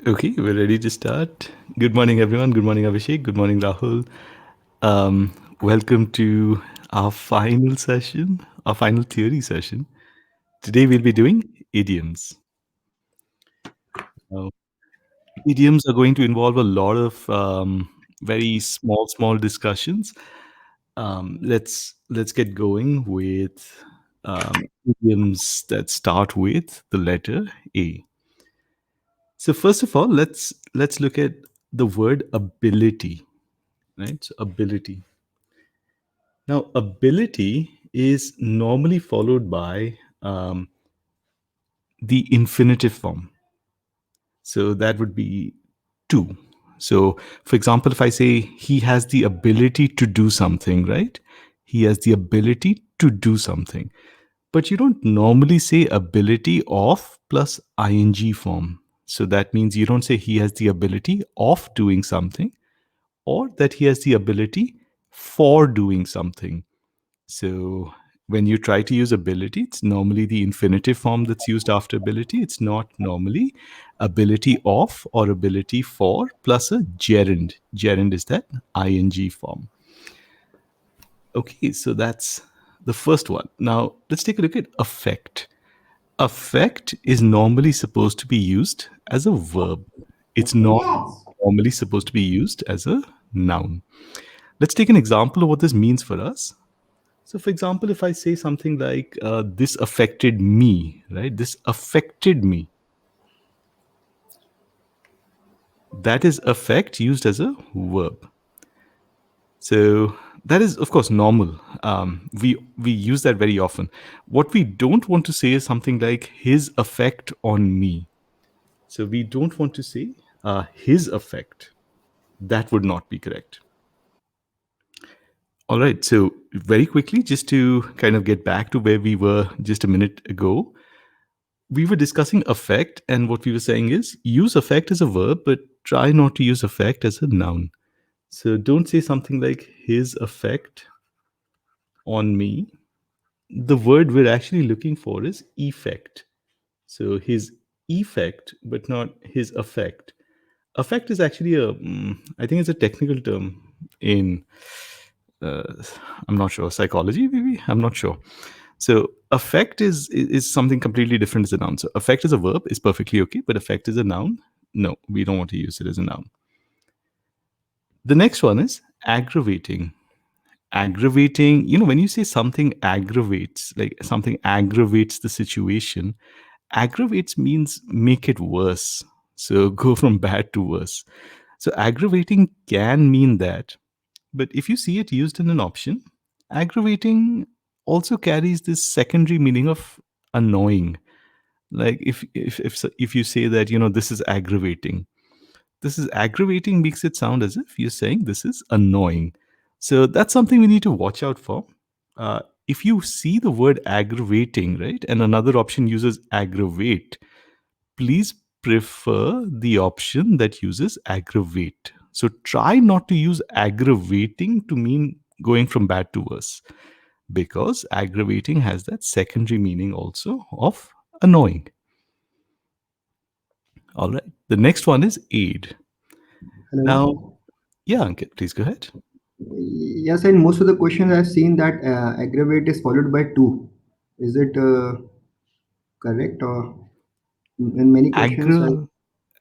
Okay, we're ready to start. Good morning, everyone. Good morning, Abhishek. Good morning, Rahul. Welcome to our final session, our final theory session. Today we'll be doing idioms. Now, idioms are going to involve a lot of very small discussions. Let's get going with idioms that start with the letter A. So first of all, let's look at the word ability, right? So ability. Now, ability is normally followed by the infinitive form. So that would be to. So, for example, if I say he has the ability to do something, right? He has the ability to do something. But you don't normally say ability of plus ing form. So that means you don't say he has the ability of doing something or that he has the ability for doing something. So when you try to use ability, it's normally the infinitive form that's used after ability. It's not normally ability of or ability for plus a gerund. Gerund is that ing form. Okay, so that's the first one. Now let's take a look at affect. Affect is normally supposed to be used as a verb. It's not normally supposed to be used as a noun. Let's take an example of what this means for us. So, for example, if I say something like, this affected me, right? This affected me. That is affect used as a verb. So, that is, of course, normal. We use that very often. What we don't want to say is something like his effect on me. So, we don't want to say his effect. That would not be correct. All right. So, very quickly, just to kind of get back to where we were just a minute ago, we were discussing affect, and what we were saying is use affect as a verb, but try not to use affect as a noun. So don't say something like his effect on me. The word we're actually looking for is effect. So his effect, but not his effect. Affect is actually I think it's a technical term in, uh, I'm not sure, psychology maybe? I'm not sure. So affect is something completely different as a noun. So affect as a verb is perfectly okay, but affect as a noun, no, we don't want to use it as a noun. The next one is aggravating. Aggravating, when you say something aggravates, like something aggravates the situation, aggravates means make it worse. So go from bad to worse. So aggravating can mean that. But if you see it used in an option, aggravating also carries this secondary meaning of annoying. Like if you say that this is aggravating, makes it sound as if you're saying this is annoying. So that's something we need to watch out for. If you see the word aggravating, right, and another option uses aggravate, please prefer the option that uses aggravate. So try not to use aggravating to mean going from bad to worse, because aggravating has that secondary meaning also of annoying. All right. The next one is aid. Now, Hello. yeah, Ankit, please go ahead. Yes, in most of the questions I've seen that aggravate is followed by to. Is it correct? Or in many questions,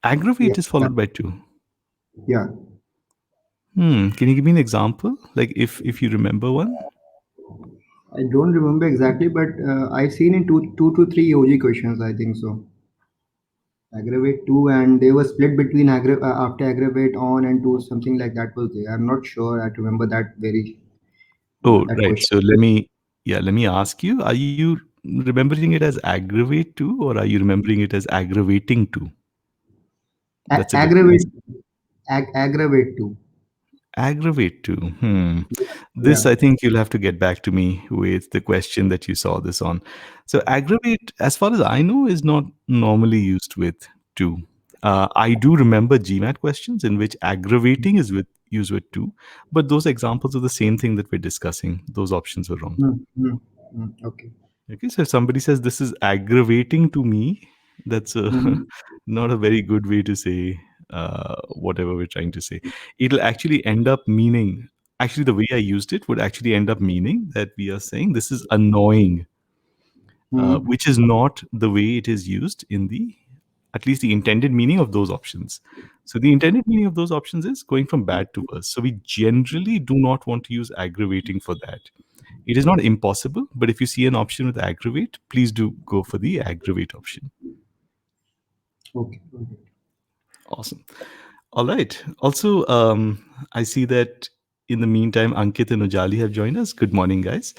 Aggravate yeah, is followed by to. yeah. Can you give me an example? Like if you remember one? I don't remember exactly, but I've seen in two to three OG questions. I think so. Aggravate two, and they were split between after aggravate on and to something like that was there. I'm not sure. I remember that very Oh, that right. question. So let me ask you, are you remembering it as aggravate to, or are you remembering it as aggravating to? That's a difference. Aggravate, aggravate two. Aggravate to. Yeah. This, I think you'll have to get back to me with the question that you saw this on. So aggravate, as far as I know, is not normally used with to. I do remember GMAT questions in which aggravating is with used with to, but those examples are the same thing that we're discussing. Those options were wrong. Mm, mm, okay. Okay, so if somebody says this is aggravating to me, That's a Mm-hmm. not a very good way to say whatever we're trying to say. It'll actually end up meaning, actually, the way I used it would actually end up meaning that we are saying this is annoying, Mm-hmm. which is not the way it is used in the, at least the intended meaning of those options. So the intended meaning of those options is going from bad to worse. So we generally do not want to use aggravating for that. It is not impossible, but if you see an option with aggravate, please do go for the aggravate option. Okay. Okay. Awesome. All right. Also, I see that in the meantime, Ankit and Ujali have joined us. Good morning, guys.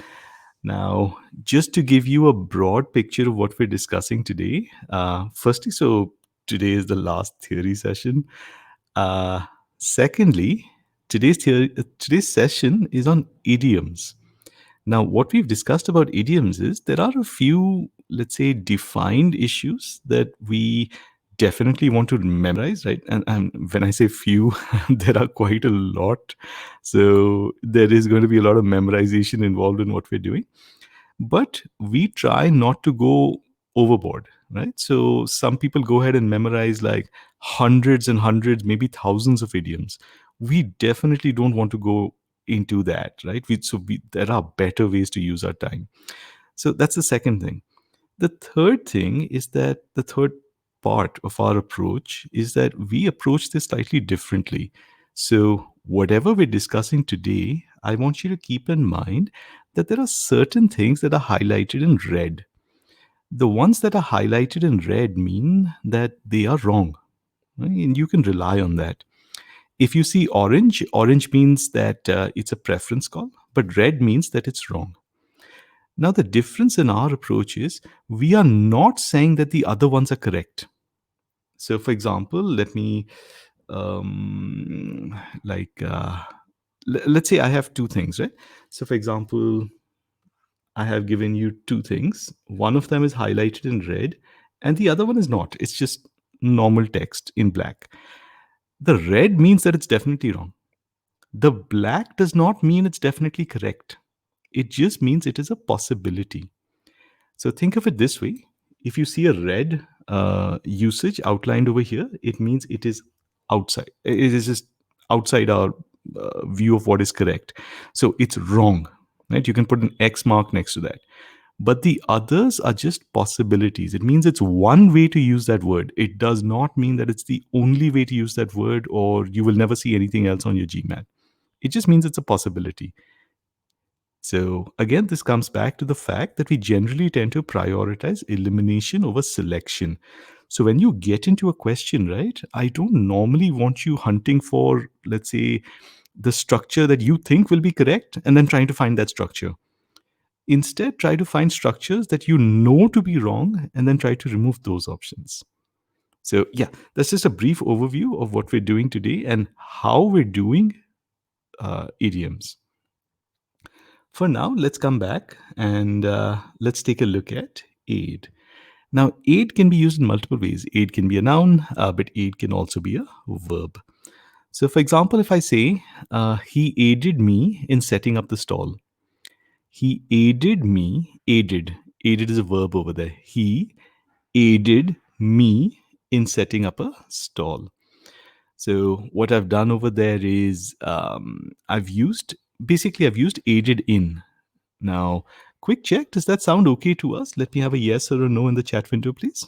Now, just to give you a broad picture of what we're discussing today, firstly, so today is the last theory session. Uh, Secondly, today's session is on idioms. Now, what we've discussed about idioms is there are a few, let's say, defined issues that we definitely want to memorize, right? And when I say few, there are quite a lot. So there is going to be a lot of memorization involved in what we're doing. But we try not to go overboard, right? So some people go ahead and memorize like hundreds and hundreds, maybe thousands of idioms. We definitely don't want to go into that, right? There are better ways to use our time. So that's the second thing. The third thing is that the third part of our approach is that we approach this slightly differently. So, whatever we're discussing today, I want you to keep in mind that there are certain things that are highlighted in red. The ones that are highlighted in red mean that they are wrong, right? And you can rely on that. If you see orange, orange means that it's a preference call, but red means that it's wrong. Now, the difference in our approach is we are not saying that the other ones are correct. So, for example, let me, um, like, let's say I have two things, right? So, for example, I have given you two things. One of them is highlighted in red, and the other one is not. It's just normal text in black. The red means that it's definitely wrong. The black does not mean it's definitely correct. It just means it is a possibility. So think of it this way: if you see a red usage outlined over here, it means it is outside. It is just outside our view of what is correct. So it's wrong, right? You can put an X mark next to that. But the others are just possibilities. It means it's one way to use that word. It does not mean that it's the only way to use that word, or you will never see anything else on your GMAT. It just means it's a possibility. So, again, this comes back to the fact that we generally tend to prioritize elimination over selection. So, when you get into a question, right, I don't normally want you hunting for, let's say, the structure that you think will be correct and then trying to find that structure. Instead, try to find structures that you know to be wrong and then try to remove those options. So, yeah, that's just a brief overview of what we're doing today and how we're doing idioms. For now, let's come back and let's take a look at aid. Now, aid can be used in multiple ways. Aid can be a noun, but aid can also be a verb. So, for example, if I say, he aided me in setting up the stall. He aided me, aided. Aided is a verb over there. He aided me in setting up a stall. So, what I've done over there is I've used aided in. Now, quick check. Does that sound okay to us? Let me have a yes or a no in the chat window, please.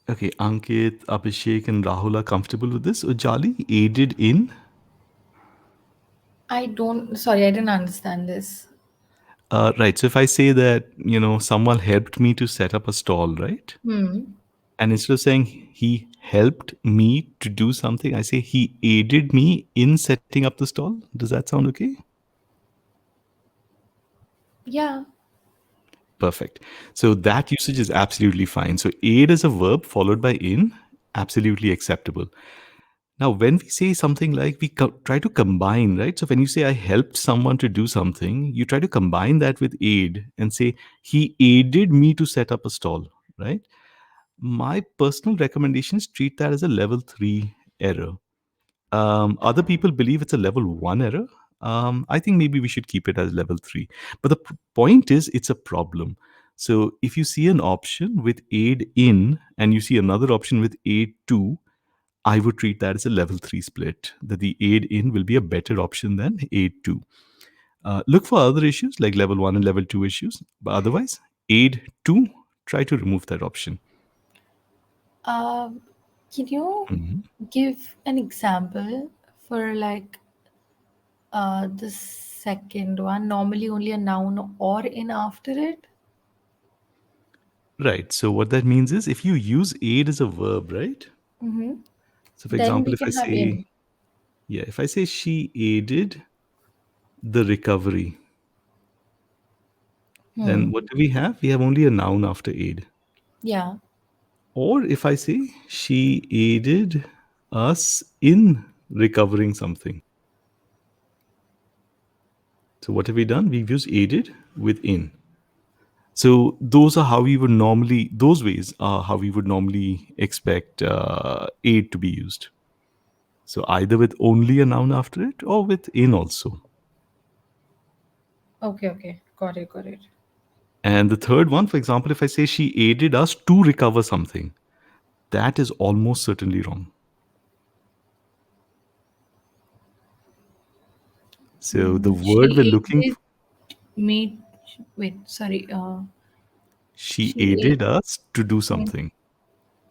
Okay, Ankit, Abhishek, and Rahul are comfortable with this. Ujali, aided in. I don't, sorry, I didn't understand this. Right. So if I say that, someone helped me to set up a stall, right? Hmm. And instead of saying he helped me to do something, I say he aided me in setting up the stall. Does that sound okay? Yeah. Perfect. So that usage is absolutely fine. So aid is a verb followed by in, absolutely acceptable. Now, when we say something like try to combine, right? So when you say I helped someone to do something, you try to combine that with aid and say he aided me to set up a stall, right? My personal recommendation is treat that as a level 3 error. Other people believe it's a level 1 error. I think maybe we should keep it as level 3. But the point is, it's a problem. So if you see an option with aid in and you see another option with aid to, I would treat that as a level 3 split, that the aid in will be a better option than aid to. Look for other issues like level 1 and level 2 issues, but otherwise, aid to, try to remove that option. Um, can you Mhm. give an example for like the second one? Normally only a noun or in after it. Right. So what that means is if you use aid as a verb, right? Mm-hmm. So for Then example, we if I can have say, in. yeah, if I say she aided the recovery, then Hmm. what do we have? We have only a noun after aid. Yeah. Or if I say she aided us in recovering something. So what have we done? We've used aided with in. So those are how we would normally, those ways are how we would normally expect aid to be used. So either with only a noun after it or with in also. Okay. Okay. Got it. Got it. And the third one, for example, if I say she aided us to recover something, that is almost certainly wrong. So the word we're She looking aided for, me. Wait. Sorry. she She aided aided us to do me. something.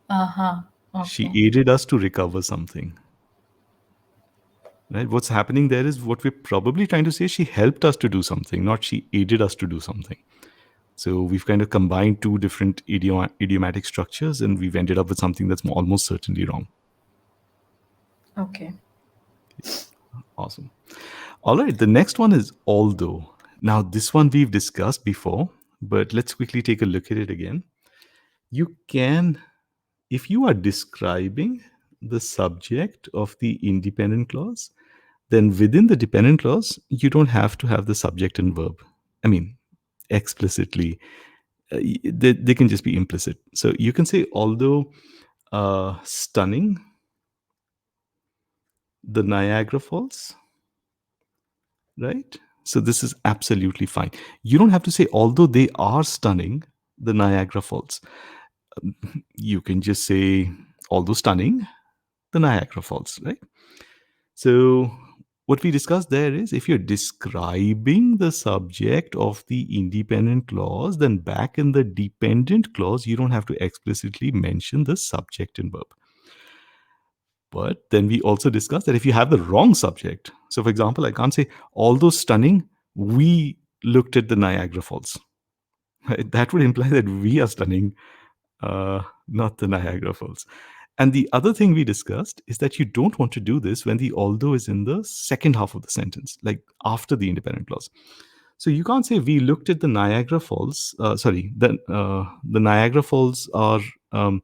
Uh huh. She Okay. aided us to recover something. Right? What's happening there is what we're probably trying to say. She helped us to do something, not she aided us to do something. So we've kind of combined two different idiomatic structures, and we've ended up with something that's almost certainly wrong. Okay. Awesome. All right. The next one is although. Now, this one we've discussed before, but let's quickly take a look at it again. You can, if you are describing the subject of the independent clause, then within the dependent clause, you don't have to have the subject and verb. I mean, explicitly, they can just be implicit. So you can say, although stunning, the Niagara Falls, right? So this is absolutely fine. You don't have to say, although they are stunning, the Niagara Falls. You can just say, although stunning, the Niagara Falls, right? So what we discussed there is if you're describing the subject of the independent clause, then back in the dependent clause, you don't have to explicitly mention the subject and verb. But then we also discussed that if you have the wrong subject, so for example, I can't say, although stunning, we looked at the Niagara Falls. Right? That would imply that we are stunning, not the Niagara Falls. And the other thing we discussed is that you don't want to do this when the although is in the second half of the sentence, like after the independent clause. So you can't say we looked at the Niagara Falls. The Niagara Falls are um,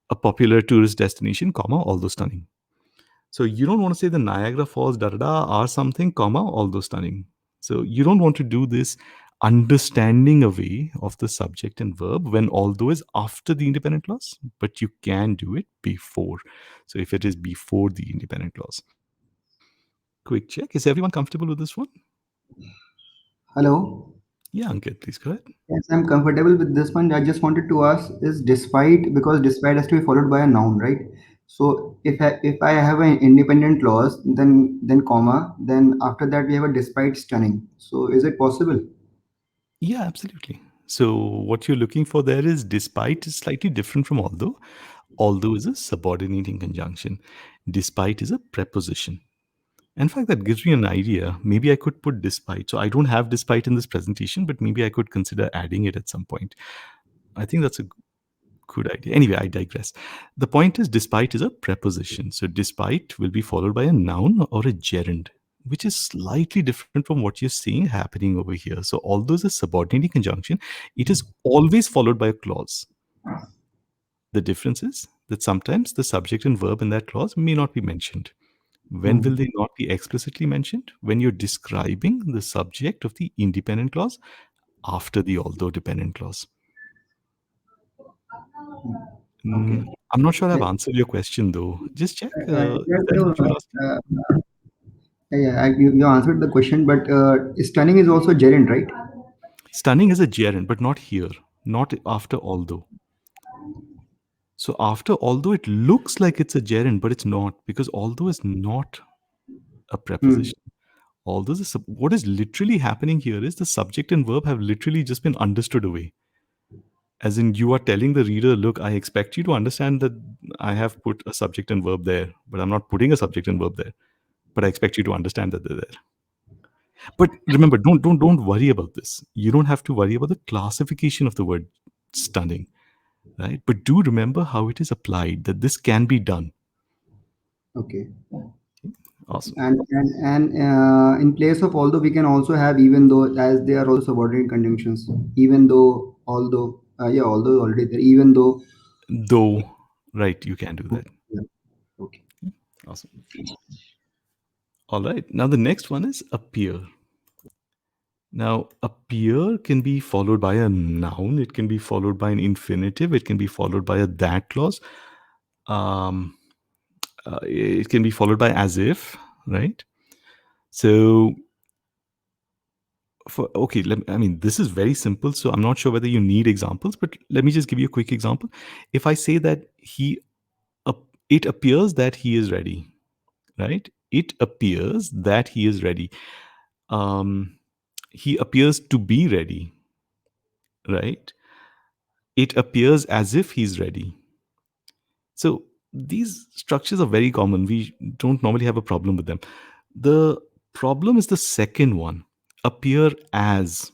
a popular tourist destination, comma, although stunning. So you don't want to say the Niagara Falls da da da are something, comma, although stunning. So you don't want to do this understanding away of the subject and verb when although is after the independent clause, but you can do it before. So if it is before the independent clause. Quick check. Is everyone comfortable with this one? Hello. Yeah, Ankit, please go ahead. Yes, I'm comfortable with this one. I just wanted to ask is despite because despite has to be followed by a noun, right? So if I have an independent clause, then comma, then after that we have a despite stunning. So is it possible? Yeah, absolutely. So what you're looking for there is despite is slightly different from although. Although is a subordinating conjunction. Despite is a preposition. In fact, that gives me an idea. Maybe I could put despite. So I don't have despite in this presentation, but maybe I could consider adding it at some point. I think that's a good idea. Anyway, I digress. The point is, despite is a preposition. So despite will be followed by a noun or a gerund, which is slightly different from what you're seeing happening over here. So although it's a subordinating conjunction, it is always followed by a clause. The difference is that sometimes the subject and verb in that clause may not be mentioned. When will Hmm. they not be explicitly mentioned? When you're describing the subject of the independent clause after the although dependent clause. Okay. I'm not sure I've Yeah, answered your question though. Just check. Is yeah, that so, what you were asking? You answered the question, but stunning is also gerund, right? Stunning is a gerund, but not here, not after although. So after although it looks like it's a gerund, but it's not because although is not a Hmm. preposition. Although what is literally happening here is the subject and verb have literally just been understood away. As in, you are telling the reader, look, I expect you to understand that I have put a subject and verb there, but I'm not putting a subject and verb there. But I expect you to understand that they're there. But remember, don't worry about this. You don't have to worry about the classification of the word stunning, right? But do remember how it is applied, that this can be done. Okay. Awesome. And in place of although, we can also have even though, as they are also subordinate conjunctions. Even though, although, yeah, although already there. Even though. Though, right, you can do that. Yeah. Okay. Awesome. All right. Now the next one is appear. Now, appear can be followed by a noun. It can be followed by an infinitive. It can be followed by a that clause. Um, it can be followed by as if, right? So, I mean, this is very simple. So I'm not sure whether you need examples, but let me just give you a quick example. If I say that it appears that he is ready, right? It appears that he is ready. Um, he appears to be ready, right? It appears as if he's ready. So these structures are very common. We don't normally have a problem with them. The problem is the second one, appear as.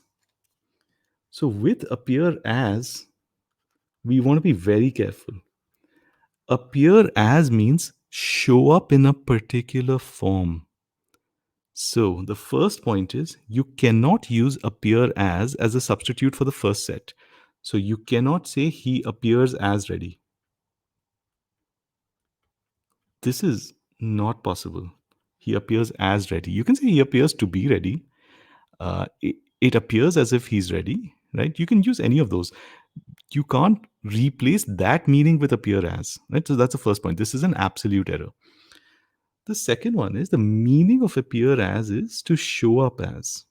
So with appear as, we want to be very careful. Appear as means show up in a particular form. So the first point is you cannot use appear as a substitute for the first set. So you cannot say he appears as ready. This is not possible. He appears as ready. You can say he appears to be ready. It appears as if he's ready, right? You can use any of those. You can't replace that meaning with appear as, right? So that's the first point. This is an absolute error. The second one is the meaning of appear as is to show up as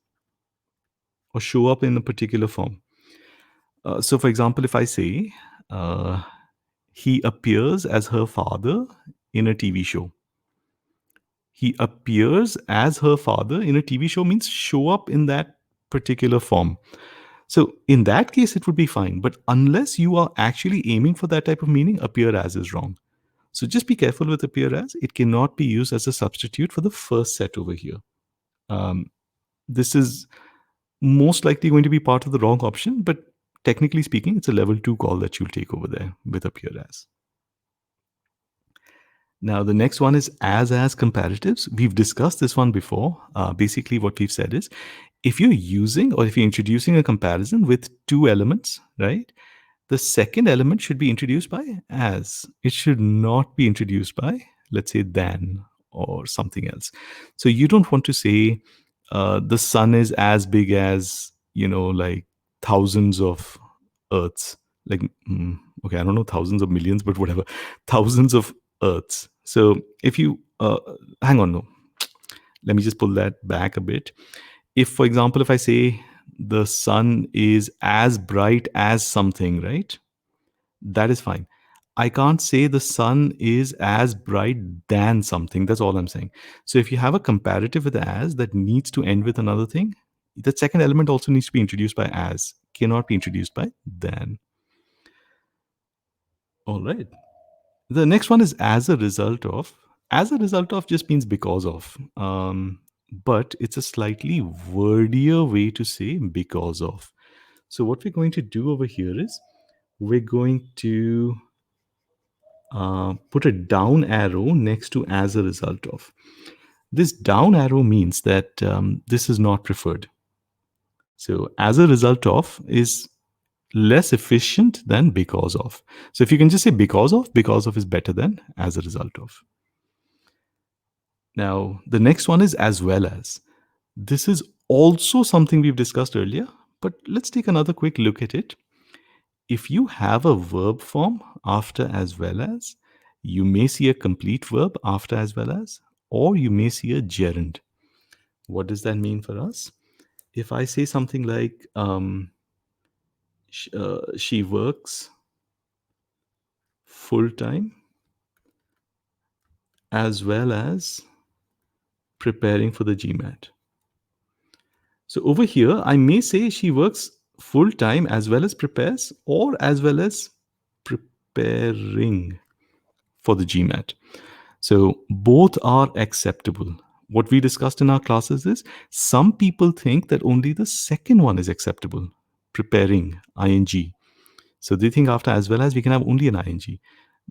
or show up in a particular form. So, for example, if I say uh, he appears as her father in a TV show, he appears as her father in a TV show means show up in that particular form. So in that case, it would be fine. But unless you are actually aiming for that type of meaning, appear as is wrong. So just be careful with appear as. It cannot be used as a substitute for the first set over here. Um, this is most likely going to be part of the wrong option, but technically speaking, it's a level 2 call that you'll take over there with appear as. Now, the next one is as comparatives. We've discussed this one before. Basically, what we've said is if you're using or if you're introducing a comparison with two elements, right? The second element should be introduced by as. It should not be introduced by, let's say, than or something else. So you don't want to say the sun is as big as, like thousands of Earths. Like, okay, I don't know thousands of millions, but whatever, thousands of Earths. So if you, hang on, no, let me just pull that back a bit. If, for example, if I say the sun is as bright as something, right? That is fine. I can't say the sun is as bright than something. That's all I'm saying. So if you have a comparative with as that needs to end with another thing, the second element also needs to be introduced by as, cannot be introduced by than. All right. The next one is as a result of. As a result of just means because of. But it's a slightly wordier way to say because of. So what we're going to do over here is we're going to put a down arrow next to as a result of. This down arrow means that this is not preferred. So as a result of is less efficient than because of. So if you can just say because of is better than as a result of. Now, the next one is as well as. This is also something we've discussed earlier, but let's take another quick look at it. If you have a verb form after as well as, you may see a complete verb after as well as, or you may see a gerund. What does that mean for us? If I say something like, she works full time as well as preparing for the GMAT. So over here, I may say she works full time as well as prepares, or as well as preparing for the GMAT. So both are acceptable. What we discussed in our classes is some people think that only the second one is acceptable, preparing, ing. So they think after as well as we can have only an ing.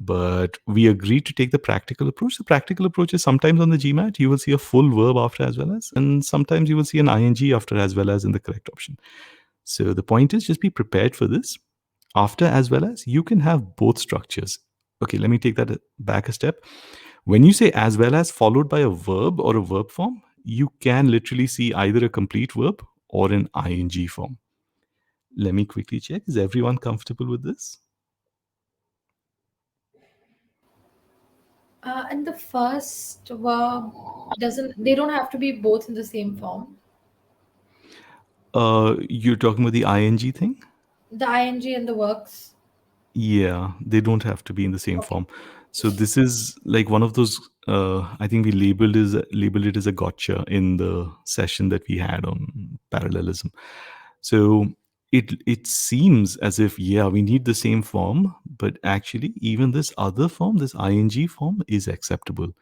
But we agreed to take the practical approach. The practical approach is sometimes on the GMAT, you will see a full verb after as well as, and sometimes you will see an ing after as well as in the correct option. So the point is just be prepared for this. After as well as, you can have both structures. Okay, let me take that back a step. When you say as well as followed by a verb or a verb form, you can literally see either a complete verb or an ing form. Let me quickly check. Is everyone comfortable with this? And the first verb they don't have to be both in the same form. You're talking about the ing thing? The ing and the works. Yeah, they don't have to be in the same Okay. form. So this is like one of those. I think we labeled it as a gotcha in the session that we had on parallelism. So it seems as if, yeah, we need the same form, but actually even this other form, this ing form, is acceptable.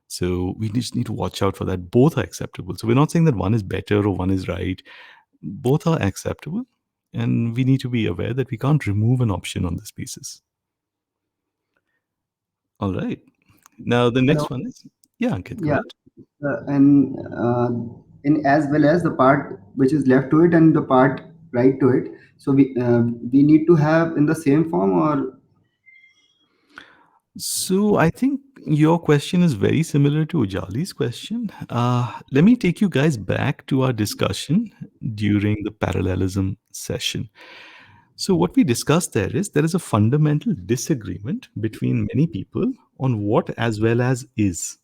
So we just need to watch out for that. Both are acceptable. So we're not saying that one is better or one is right. Both are acceptable, and we need to be aware that we can't remove an option on this basis. All right. Now the Hello. next one is, yeah, Ankit, go Yeah, ahead. and in as well as the part which is left to it and the part right to it. So we need to have in the same form, or So I think your question is very similar to Ujali's question. Let me take you guys back to our discussion during the parallelism session. So what we discussed there is a fundamental disagreement between many people on what as well as is,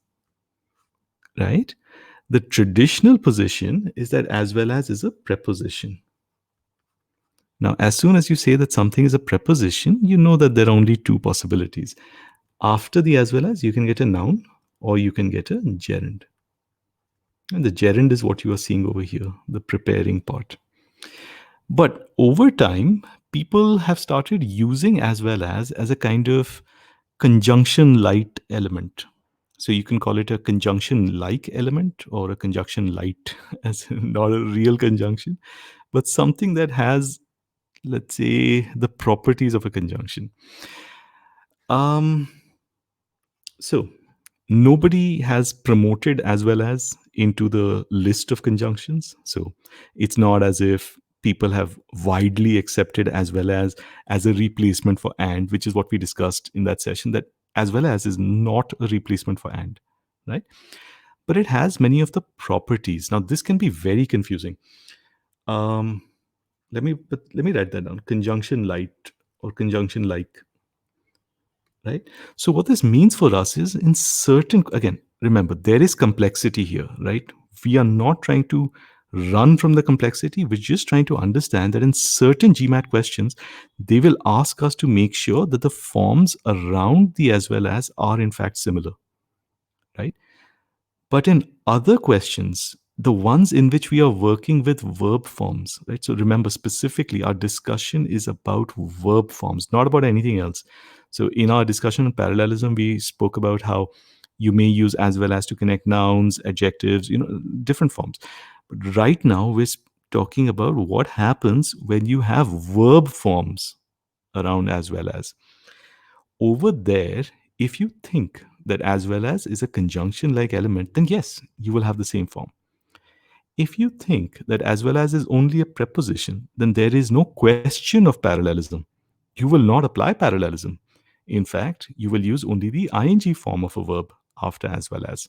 right? The traditional position is that as well as is a preposition. Now, as soon as you say that something is a preposition, you know that there are only two possibilities. After the as well as, you can get a noun or you can get a gerund. And the gerund is what you are seeing over here, the preparing part. But over time, people have started using as a kind of conjunction light element. So you can call it a conjunction like element or a conjunction light, as not a real conjunction, but something that has, let's say, the properties of a conjunction. Um, so nobody has promoted as well as into the list of conjunctions. So it's not as if people have widely accepted as a replacement for and, which is what we discussed in that session, that as well as is not a replacement for and, right? But it has many of the properties. Now this can be very confusing. Um, let me write that down. Conjunction light or conjunction like, right? So what this means for us is, in certain, again, remember, there is complexity here, right? We are not trying to run from the complexity. We're just trying to understand that in certain GMAT questions, they will ask us to make sure that the forms around the as well as are in fact similar, right? But in other questions, the ones in which we are working with verb forms, right? So remember, specifically, our discussion is about verb forms, not about anything else. So in our discussion on parallelism, we spoke about how you may use as well as to connect nouns, adjectives, different forms. But right now, we're talking about what happens when you have verb forms around as well as. Over there, if you think that as well as is a conjunction like element, then yes, you will have the same form. If you think that as well as is only a preposition, then there is no question of parallelism. You will not apply parallelism. In fact, you will use only the ing form of a verb after as well as.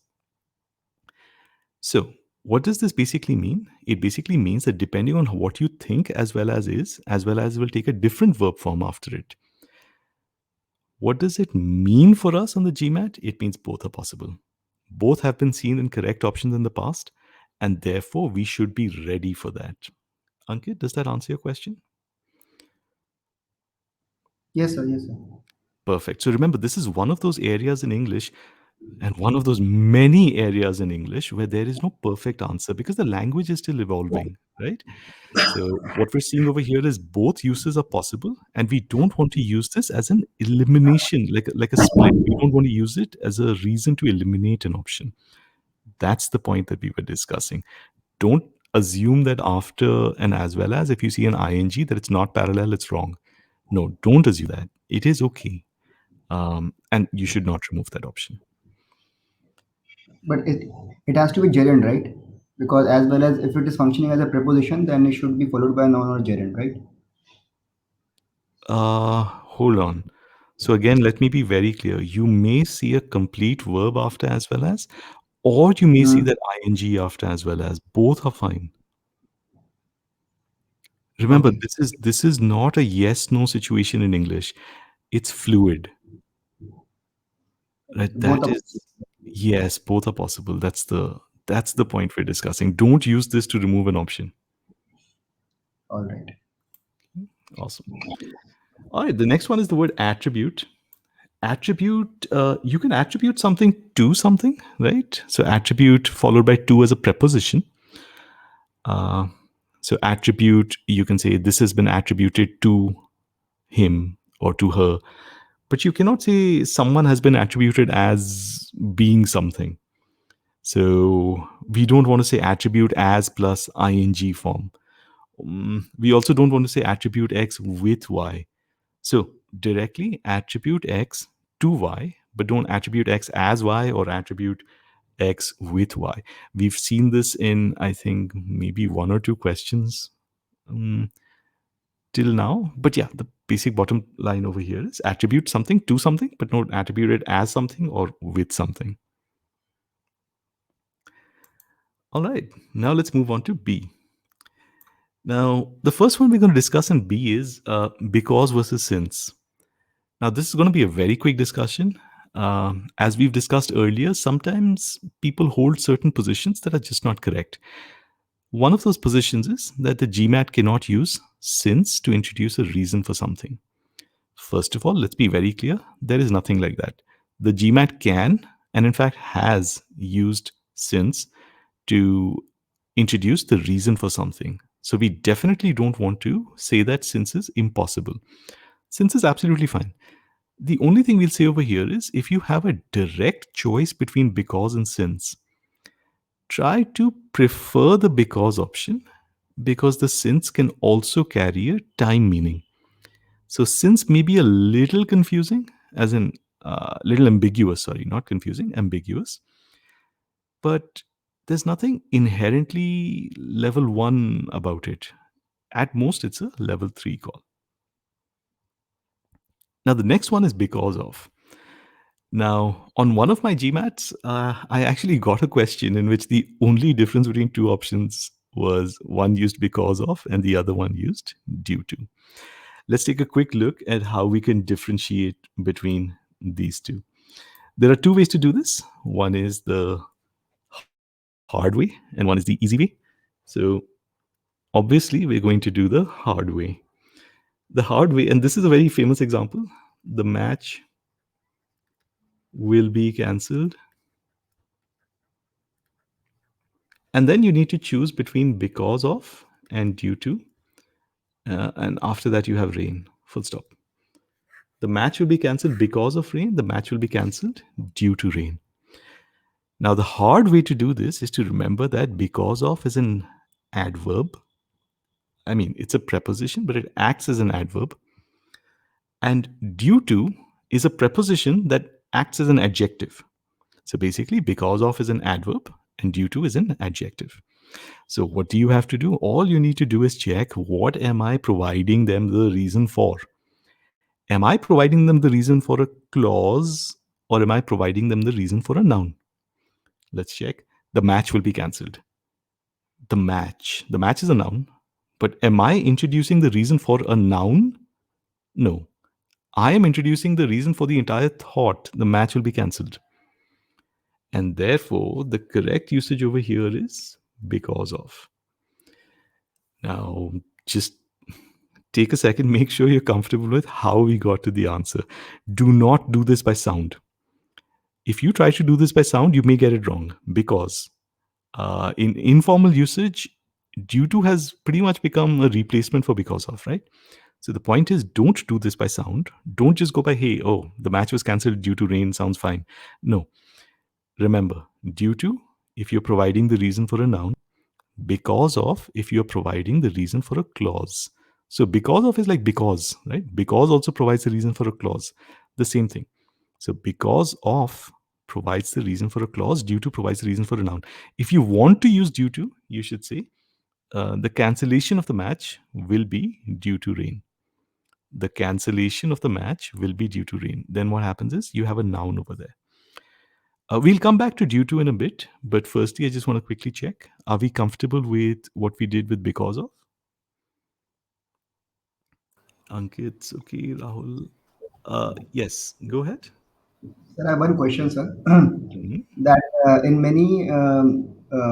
So, what does this basically mean? It basically means that depending on what you think as well as is, as well as will take a different verb form after it. What does it mean for us on the GMAT? It means both are possible. Both have been seen in correct options in the past, and therefore we should be ready for that. Ankit, does that answer your question? Yes, sir. Yes, sir. Perfect. So remember, this is one of those areas in English and one of those many areas in English where there is no perfect answer because the language is still evolving, right? So what we're seeing over here is both uses are possible, and we don't want to use this as an elimination, like a split. We don't want to use it as a reason to eliminate an option. That's the point that we were discussing. Don't assume that after and as well as, if you see an ing, that it's not parallel, it's wrong. No, don't assume that. It is okay. And you should not remove that option. But it has to be gerund, right? Because as well as if it is functioning as a preposition, then it should be followed by a noun or gerund, right? Hold on. So again, let me be very clear. You may see a complete verb after as well as, or you may see Hmm. that ing after as well as. Both are fine. Remember, Okay. this is not a yes no situation in English. It's fluid, right? So both That are is, yes, both are possible. That's the point we're discussing. Don't use this to remove an option. all right. Awesome. All right, the next one is the word attribute. Attribute, you can attribute something to something, right? So attribute followed by to as a preposition. Uh, so attribute, you can say this has been attributed to him or to her, but you cannot say someone has been attributed as being something. So we don't want to say attribute as plus ing form. We also don't want to say attribute x with y. So directly attribute x to y, but don't attribute x as y or attribute x with y. We've seen this in, I think, maybe one or two questions um, till now. But yeah, the basic bottom line over here is attribute something to something, but not attribute it as something or with something. All right, now let's move on to B. Now, the first one we're going to discuss in B is because versus since. Now, this is going to be a very quick discussion. As we've discussed earlier, sometimes people hold certain positions that are just not correct. One of those positions is that the GMAT cannot use since to introduce a reason for something. First of all, let's be very clear, there is nothing like that. The GMAT can, and in fact has, used since to introduce the reason for something. So we definitely don't want to say that since is impossible. Since is absolutely fine. The only thing we'll say over here is if you have a direct choice between because and since, try to prefer the because option because the since can also carry a time meaning. So since may be a little confusing, as in little ambiguous, sorry, not confusing, ambiguous. But there's nothing inherently level 1 about it. At most, it's a level 3 call. Now, the next one is because of. Now, on one of my GMATs, I actually got a question in which the only difference between two options was one used because of and the other one used due to. Let's take a quick look at how we can differentiate between these two. There are two ways to do this. One is the hard way, and one is the easy way. So, obviously, we're going to do the hard way. The hard way, and this is a very famous example, the match will be cancelled. And then you need to choose between because of and due to. And after that, you have rain. Full stop. The match will be cancelled because of rain. The match will be cancelled due to rain. Now, the hard way to do this is to remember that because of is an adverb. I mean, it's a preposition, but it acts as an adverb. And due to is a preposition that acts as an adjective. So basically, because of is an adverb and due to is an adjective. So what do you have to do? All you need to do is check what am I providing them the reason for? Am I providing them the reason for a clause or am I providing them the reason for a noun? Let's check. The match will be cancelled. The match. The match is a noun. But am I introducing the reason for a noun? No. I am introducing the reason for the entire thought. The match will be cancelled. And therefore, the correct usage over here is because of. Now, just take a second, make sure you're comfortable with how we got to the answer. Do not do this by sound. If you try to do this by sound, you may get it wrong because in informal usage, due to has pretty much become a replacement for because of, right? So the point is, don't do this by sound. Don't just go by, hey, oh, the match was cancelled due to rain, sounds fine. No. Remember, due to, if you're providing the reason for a noun, because of, if you're providing the reason for a clause. So because of is like because, right? Because also provides the reason for a clause. The same thing. So because of provides the reason for a clause, due to provides the reason for a noun. If you want to use due to, you should say the cancellation of the match will be due to rain. The cancellation of the match will be due to rain. Then what happens is you have a noun over there. We'll come back to due to in a bit, but firstly, I just want to quickly check. Are we comfortable with what we did with because of? Ankit, okay, Rahul. Yes, go ahead. Sir, I have one question, sir. Mhm. That in many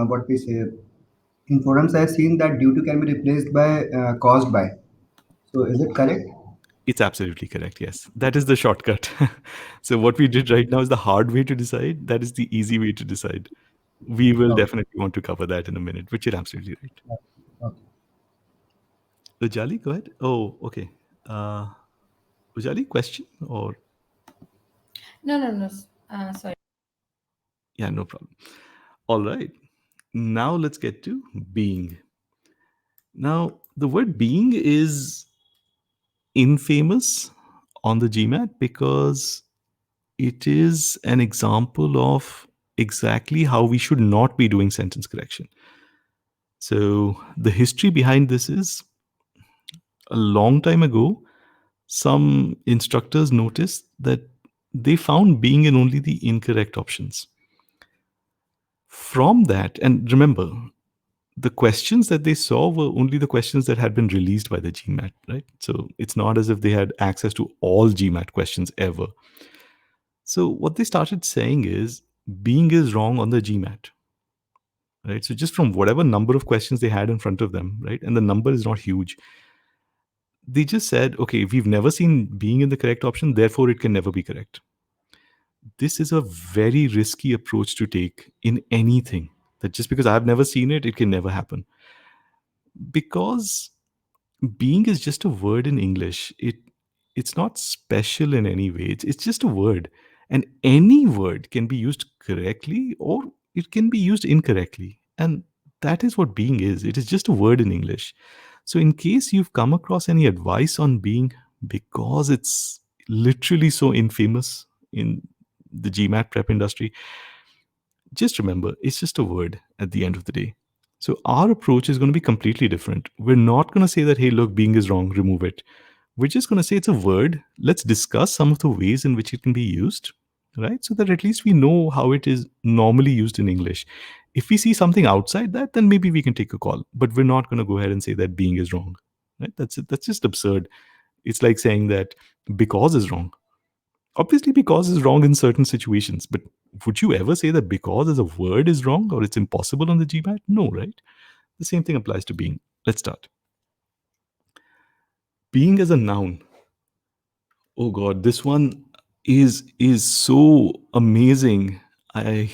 what we say in forums, I've seen that due to can be replaced by caused by. So is it correct? It's absolutely correct. Yes, that is the shortcut. So what we did right now is the hard way to decide. That is the easy way to decide. We will Okay. definitely want to cover that in a minute, which you're absolutely right. Okay. Ujali, go ahead. Oh, okay. Uh, Ujali, question or No, no, no. Sorry. yeah, no problem. All right. Now let's get to being. Now, the word being is infamous on the GMAT because it is an example of exactly how we should not be doing sentence correction. So, the history behind this is a long time ago, some instructors noticed that they found being in only the incorrect options. From that, and remember, the questions that they saw were only the questions that had been released by the GMAT, right? So it's not as if they had access to all GMAT questions ever. So what they started saying is being is wrong on the GMAT, right? So just from whatever number of questions they had in front of them, right? And the number is not huge. They just said, okay, we've never seen being in the correct option, therefore it can never be correct. This is a very risky approach to take in anything. That just because I've never seen it, it can never happen. Because being is just a word in English. It's not special in any way. It's just a word, and any word can be used correctly or it can be used incorrectly, and that is what being is. It is just a word in English. So, in case you've come across any advice on being, because it's literally so infamous in the GMAT prep industry, just remember, it's just a word at the end of the day. So our approach is going to be completely different. We're not going to say that, hey, look, being is wrong, remove it. We're just going to say it's a word. Let's discuss some of the ways in which it can be used, right? So that at least we know how it is normally used in English. If we see something outside that, then maybe we can take a call. But we're not going to go ahead and say that being is wrong, right? That's it. That's just absurd. It's like saying that because is wrong. Obviously, because is wrong in certain situations, but would you ever say that because as a word is wrong or it's impossible on the GMAT? No, right? The same thing applies to being. Let's start. Being as a noun. Oh God, this one is so amazing. I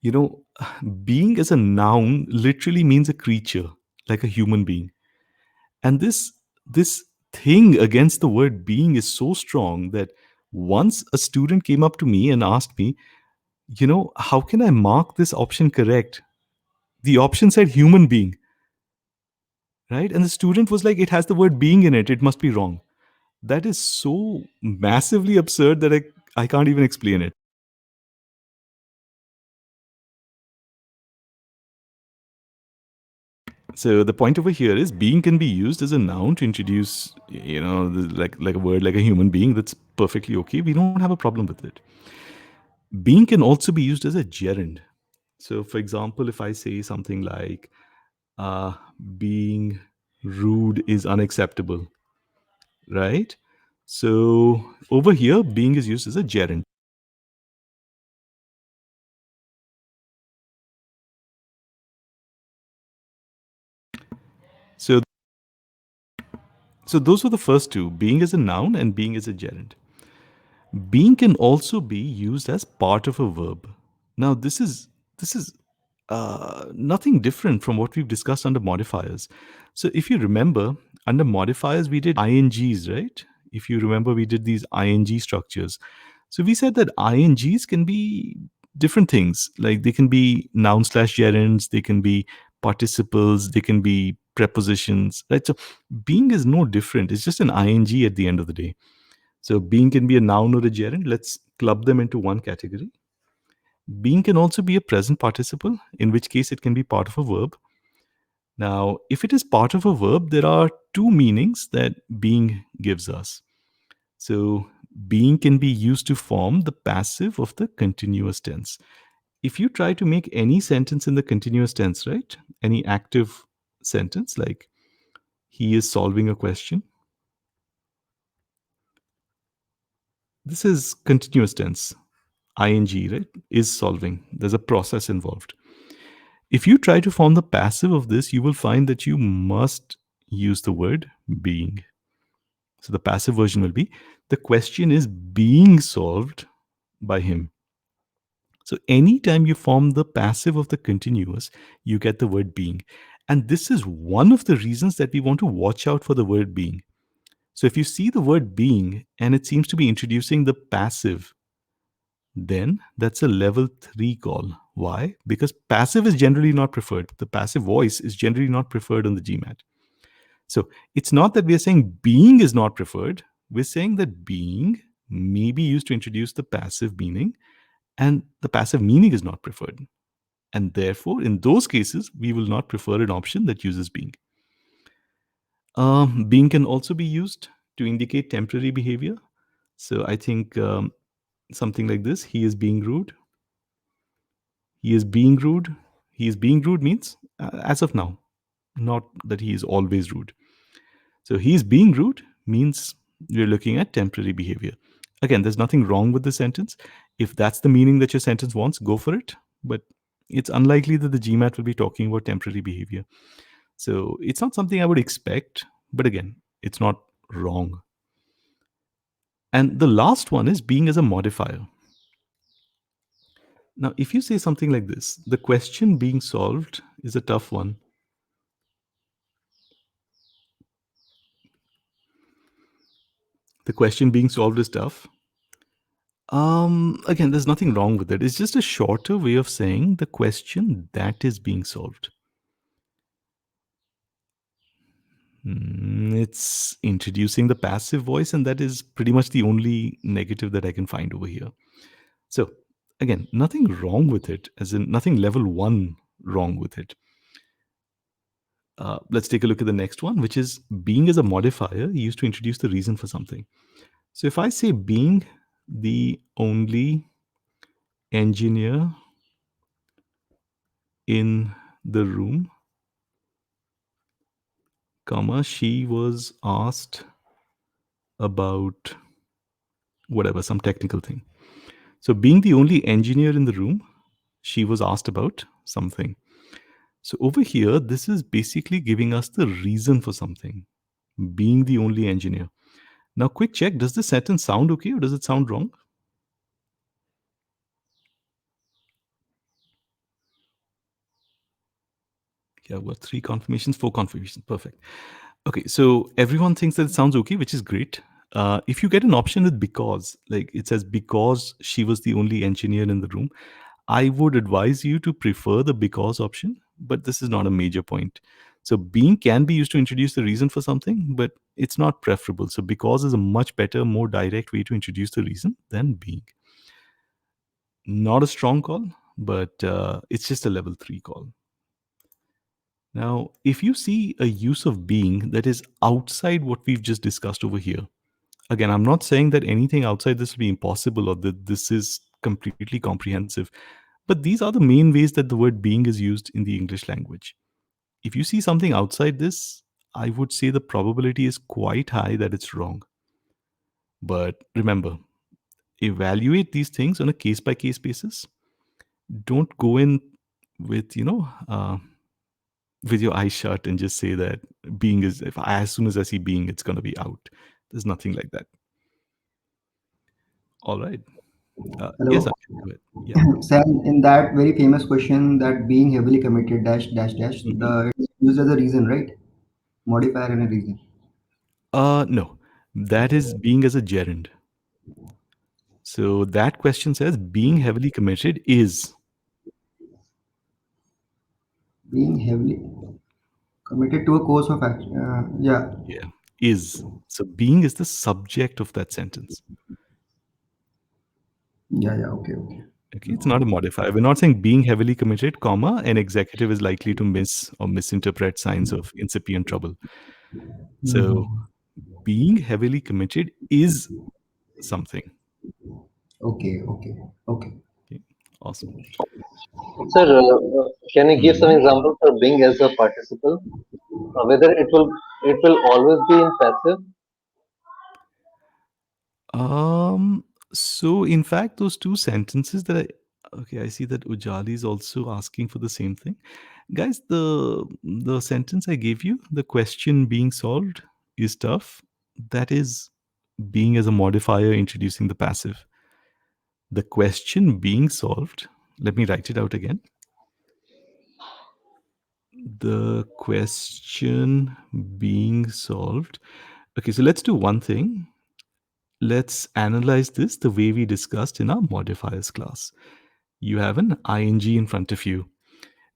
you know, being as a noun literally means a creature, like a human being. And this thing against the word being is so strong that once a student came up to me and asked me, how can I mark this option correct? The option said human being, right? And the student was like, it has the word being in it. It must be wrong. That is so massively absurd that I can't even explain it. So the point over here is being can be used as a noun to introduce, like a word like a human being. That's perfectly okay. We don't have a problem with it. Being can also be used as a gerund. So, for example, if I say something like, uh, being rude is unacceptable, right? So over here, being is used as a gerund. So, so those were the first two: being as a noun and being as a gerund. Being can also be used as part of a verb. Now, this is nothing different from what we've discussed under modifiers. So, if you remember, under modifiers we did ings, right? If you remember, we did these ing structures. So we said that ings can be different things. Like they can be noun slash gerunds, they can be participles, they can be prepositions, right? So being is no different. It's just an ing at the end of the day. So being can be a noun or a gerund. Let's club them into one category. Being can also be a present participle, in which case it can be part of a verb. Now, if it is part of a verb, there are two meanings that being gives us. So, being can be used to form the passive of the continuous tense. If you try to make any sentence in the continuous tense, right? Any active sentence like he is solving a question, this is continuous tense. ing, right? Is solving. There's a process involved. If you try to form the passive of this, you will find that you must use the word being. So the passive version will be the question is being solved by him. So anytime you form the passive of the continuous, you get the word being. And this is one of the reasons that we want to watch out for the word being. So if you see the word being and it seems to be introducing the passive, then that's a level 3 call. Why? Because passive is generally not preferred. The passive voice is generally not preferred on the GMAT. So it's not that we're saying being is not preferred. We're saying that being may be used to introduce the passive meaning, and the passive meaning is not preferred. And therefore, in those cases, we will not prefer an option that uses being. Being can also be used to indicate temporary behavior. So I think something like this: he is being rude. He is being rude. He is being rude means as of now, not that he is always rude. So he is being rude means we're looking at temporary behavior. Again, there's nothing wrong with the sentence. If that's the meaning that your sentence wants, go for it. But it's unlikely that the GMAT will be talking about temporary behavior. So it's not something I would expect. But again, it's not wrong. And the last one is being as a modifier. Now, if you say something like this, the question being solved is a tough one. The question being solved is tough. Again, there's nothing wrong with it. It's just a shorter way of saying the question that is being solved. It's introducing the passive voice, and that is pretty much the only negative that I can find over here. So, again, nothing wrong with it, as in nothing level 1 wrong with it. Let's take a look at the next one, which is being as a modifier used to introduce the reason for something. So, if I say being the only engineer in the room, comma, she was asked about whatever, some technical thing. So, being the only engineer in the room, she was asked about something. So, over here, this is basically giving us the reason for something, being the only engineer. Now, quick check, does this sentence sound okay or does it sound wrong? Yeah, I've got 3 confirmations, 4 confirmations. Perfect. Okay, so everyone thinks that it sounds okay, which is great. If you get an option with because, like it says because she was the only engineer in the room, I would advise you to prefer the because option, but this is not a major point. So being can be used to introduce the reason for something, but it's not preferable. So because is a much better, more direct way to introduce the reason than being. Not a strong call, but it's just a level 3 call. Now, if you see a use of being that is outside what we've just discussed over here, again, I'm not saying that anything outside this will be impossible or that this is completely comprehensive, but these are the main ways that the word being is used in the English language. If you see something outside this, I would say the probability is quite high that it's wrong. But remember, evaluate these things on a case by case basis. Don't go in with, with your eyes shut and just say that being is, if I, as soon as I see being, it's going to be out. There's nothing like that. All right. Yes, I Hello. can do it. Yeah. Sam, in that very famous question, that being heavily committed, dash, dash, dash, Mhm. it's used as a reason, right? Modifier and a reason. No, that is being as a gerund. So that question says being heavily committed is. Being heavily committed to a course of action. Yeah, Yeah, is. So being is the subject of that sentence. yeah, yeah. Okay, okay. Okay, it's not a modifier. We're not saying being heavily committed, comma, an executive is likely to miss or misinterpret signs of incipient trouble. So Mhm. being heavily committed is something. Okay, okay, okay. Okay, awesome. Sir, can you give some Mhm. examples for being as a participle? Whether it will always be in passive. Um, so in fact, those two sentences that I see that Ujali is also asking for the same thing. Guys, the sentence I gave you, the question being solved is tough. That is being as a modifier introducing the passive. The question being solved, let me write it out again. The question being solved. Okay, so let's do one thing. Let's analyze this the way we discussed in our modifiers class. You have an ing in front of you.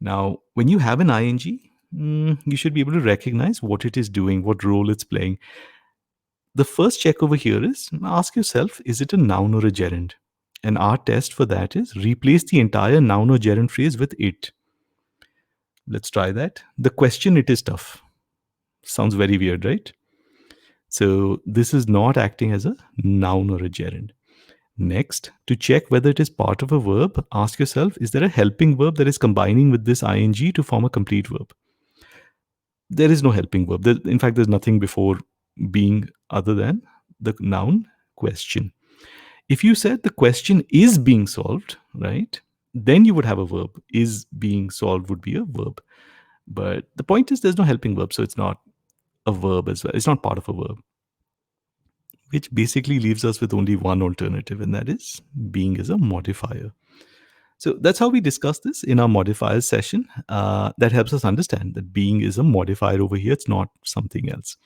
Now, when you have an ing, you should be able to recognize what it is doing, what role it's playing. The first check over here is ask yourself, is it a noun or a gerund? And our test for that is replace the entire noun or gerund phrase with it. Let's try that. The question, it is tough. Sounds very weird, right? So this is not acting as a noun or a gerund. Next, to check whether it is part of a verb, ask yourself, is there a helping verb that is combining with this ing to form a complete verb? There is no helping verb. In fact, there's nothing before being other than the noun question. If you said the question is being solved, right, then you would have a verb. Is being solved would be a verb. But the point is there's no helping verb, so it's not a verb as well. It's not part of a verb, which basically leaves us with only one alternative, and that is being as a modifier. So that's how we discuss this in our modifiers session. That helps us understand that being is a modifier over here. It's not something else.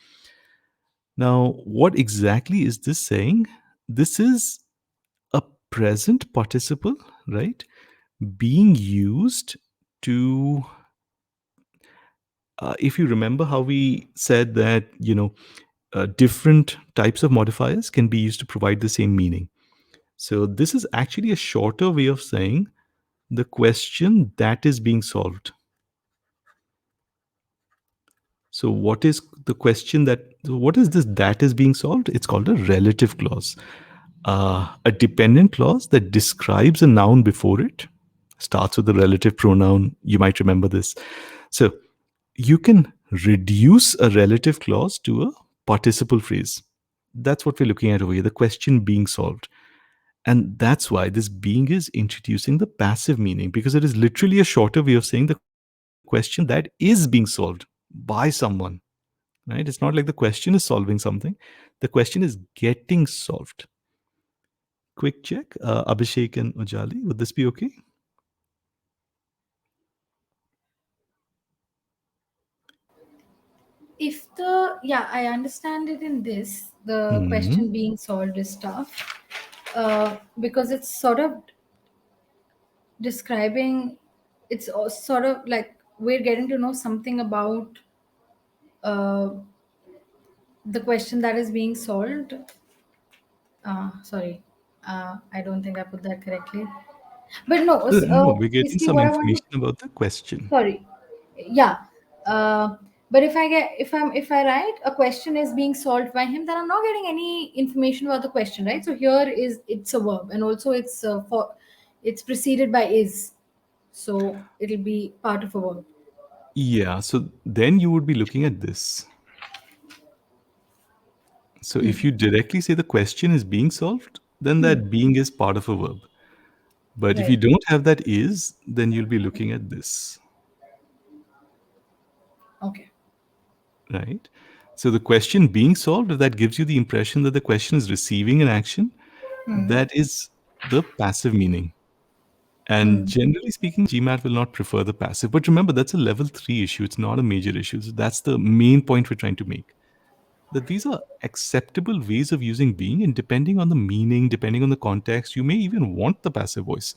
Now, what exactly is this saying? This is a present participle, right? Being used to, if you remember how we said that, different types of modifiers can be used to provide the same meaning. So this is actually a shorter way of saying the question that is being solved. So what is the question what is this that is being solved? It's called a relative clause. A dependent clause that describes a noun before it starts with a relative pronoun. You might remember this. So you can reduce a relative clause to a participle phrase. That's what we're looking at over here, the question being solved. And that's why this being is introducing the passive meaning, because it is literally a shorter way of saying the question that is being solved by someone, right? It's not like the question is solving something, the question is getting solved. Quick check, Abhishek and Ujali, would this be okay? If the, yeah, I understand it in this, the Hmm. question being solved is tough, because it's sort of describing, sort of like we're getting to know something about uh, the question that is being solved. Sorry, I don't think I put that correctly. But no, No, we're getting basically some what I want to, information about the question. sorry, yeah. But if I write a question is being solved by him, then I'm not getting any information about the question, right? So here is, it's a verb, and also it's preceded by is, so it'll be part of a verb. Yeah, so then you would be looking at this. So if you directly say the question is being solved, then that being is part of a verb. But if you Right. don't have that is, then you'll be looking at this. Okay. right? So the question being solved, if that gives you the impression that the question is receiving an action, that is the passive meaning. And generally speaking, GMAT will not prefer the passive. But remember, that's a level 3 issue. It's not a major issue. So that's the main point we're trying to make. That these are acceptable ways of using being, and depending on the meaning, depending on the context, you may even want the passive voice,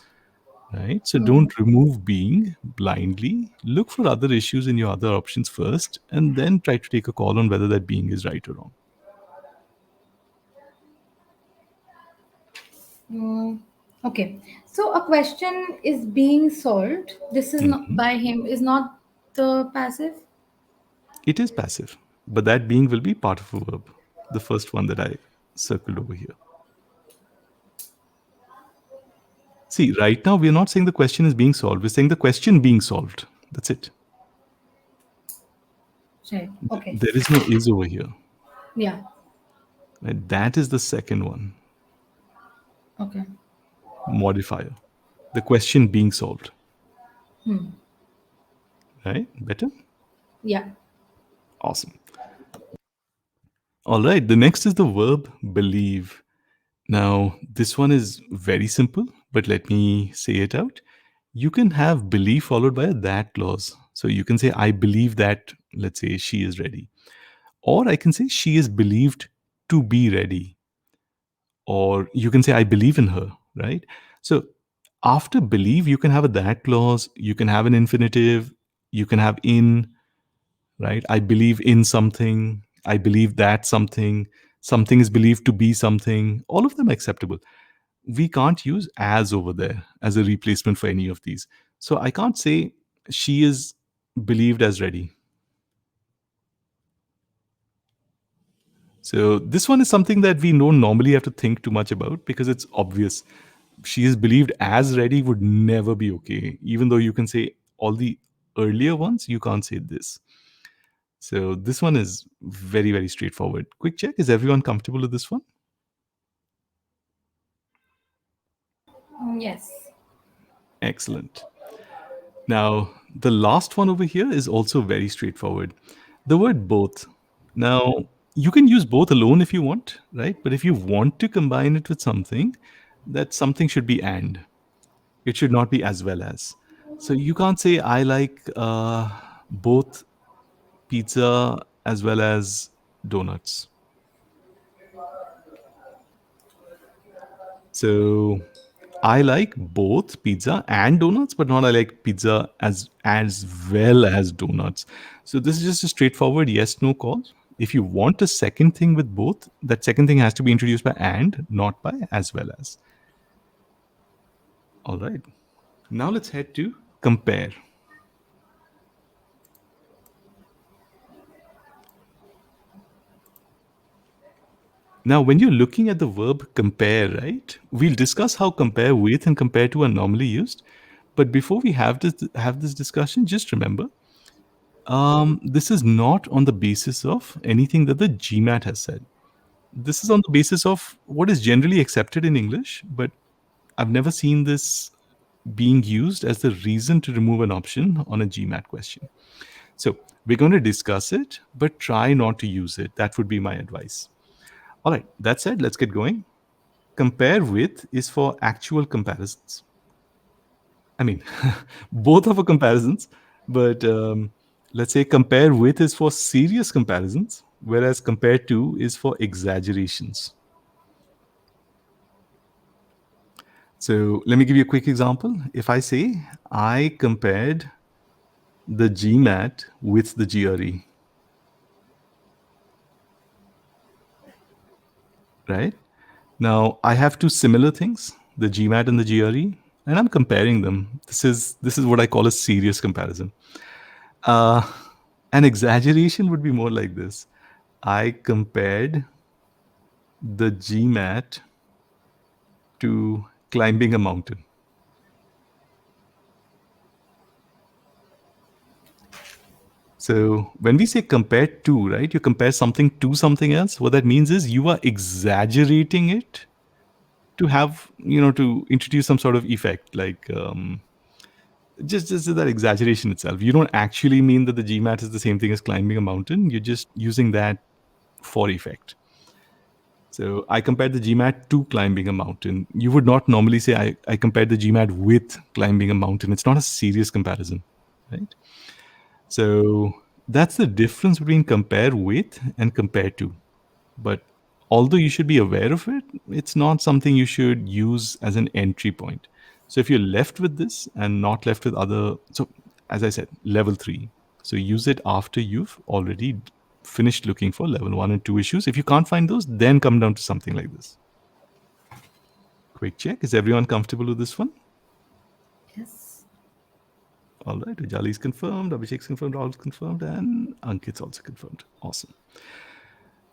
right? So don't remove being blindly. Look for other issues in your other options first, and then try to take a call on whether that being is right or wrong. Mm, okay. So a question is being solved. This is not Mhm. by him. Is not the passive. It is passive, but that being will be part of a verb. The first one that I circled over here. See, right now we're not saying the question is being solved. We're saying the question being solved. That's it. Right. Okay. There is no is over here. Yeah. Right? That is the second one. Okay. Modifier. The question being solved. Right? Better? Yeah. Awesome. All right. The next is the verb believe. Now, this one is very simple, but let me say it out. You can have believe followed by a that clause. So you can say, I believe that, let's say, she is ready. Or I can say, she is believed to be ready. Or you can say, I believe in her, right? So after believe, you can have a that clause, you can have an infinitive, you can have in, right? I believe in something, I believe that something is believed to be something. All of them are acceptable. We can't use as over there as a replacement for any of these. So I can't say she is believed as ready. So this one is something that we don't normally have to think too much about because it's obvious. She is believed as ready would never be okay. Even though you can say all the earlier ones, you can't say this. So this one is very, very straightforward. Quick check. Is everyone comfortable with this one? Yes. Excellent. Now, the last one over here is also very straightforward. The word both. Now, you can use both alone if you want, right? But if you want to combine it with something, that something should be and. It should not be as well as. So you can't say, I like both pizza as well as donuts. So I like both pizza and donuts, but not I like pizza as well as donuts. So this is just a straightforward yes no call. If you want a second thing with both, that second thing has to be introduced by and, not by as well as. All right. Now let's head to compare. Now, when you're looking at the verb compare, right, we'll discuss how compare with and compare to are normally used. But before we have this discussion, just remember, this is not on the basis of anything that the GMAT has said. This is on the basis of what is generally accepted in English, but I've never seen this being used as the reason to remove an option on a GMAT question. So we're going to discuss it, but try not to use it. That would be my advice. All right, that said, let's get going. Compare with is for actual comparisons. I mean, both are for comparisons, but let's say compare with is for serious comparisons, whereas compare to is for exaggerations. So let me give you a quick example. If I say I compared the GMAT with the GRE, right? Now I have two similar things, the GMAT and the GRE, and I'm comparing them. This is what I call a serious comparison. Uh, an exaggeration would be more like this. I compared the GMAT to climbing a mountain. So when we say compare to, right, you compare something to something else. What that means is you are exaggerating it to have, to introduce some sort of effect. Like Just that exaggeration itself. You don't actually mean that the GMAT is the same thing as climbing a mountain. You're just using that for effect. So I compared the GMAT to climbing a mountain. You would not normally say I compared the GMAT with climbing a mountain. It's not a serious comparison, right? So that's the difference between compare with and compare to. But although you should be aware of it, it's not something you should use as an entry point. So if you're left with this and not left with other, so as I said, level 3. So use it after you've already finished looking for level 1 and 2 issues. If you can't find those, then come down to something like this. Quick check. Is everyone comfortable with this one? Yes. All right. Ujali's confirmed, Abhishek's confirmed, Rahul's confirmed, and Ankit's also confirmed. Awesome.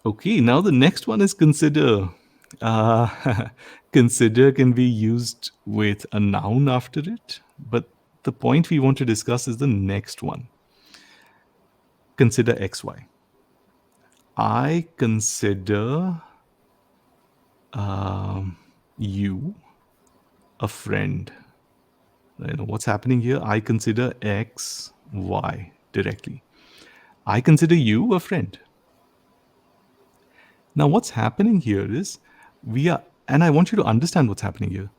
Okay, now the next one is consider. Consider can be used with a noun after it, but the point we want to discuss is the next one. Consider XY. I consider you a friend. You know, what's happening here? I consider X, Y directly. I consider you a friend. Now, what's happening here is and I want you to understand what's happening here.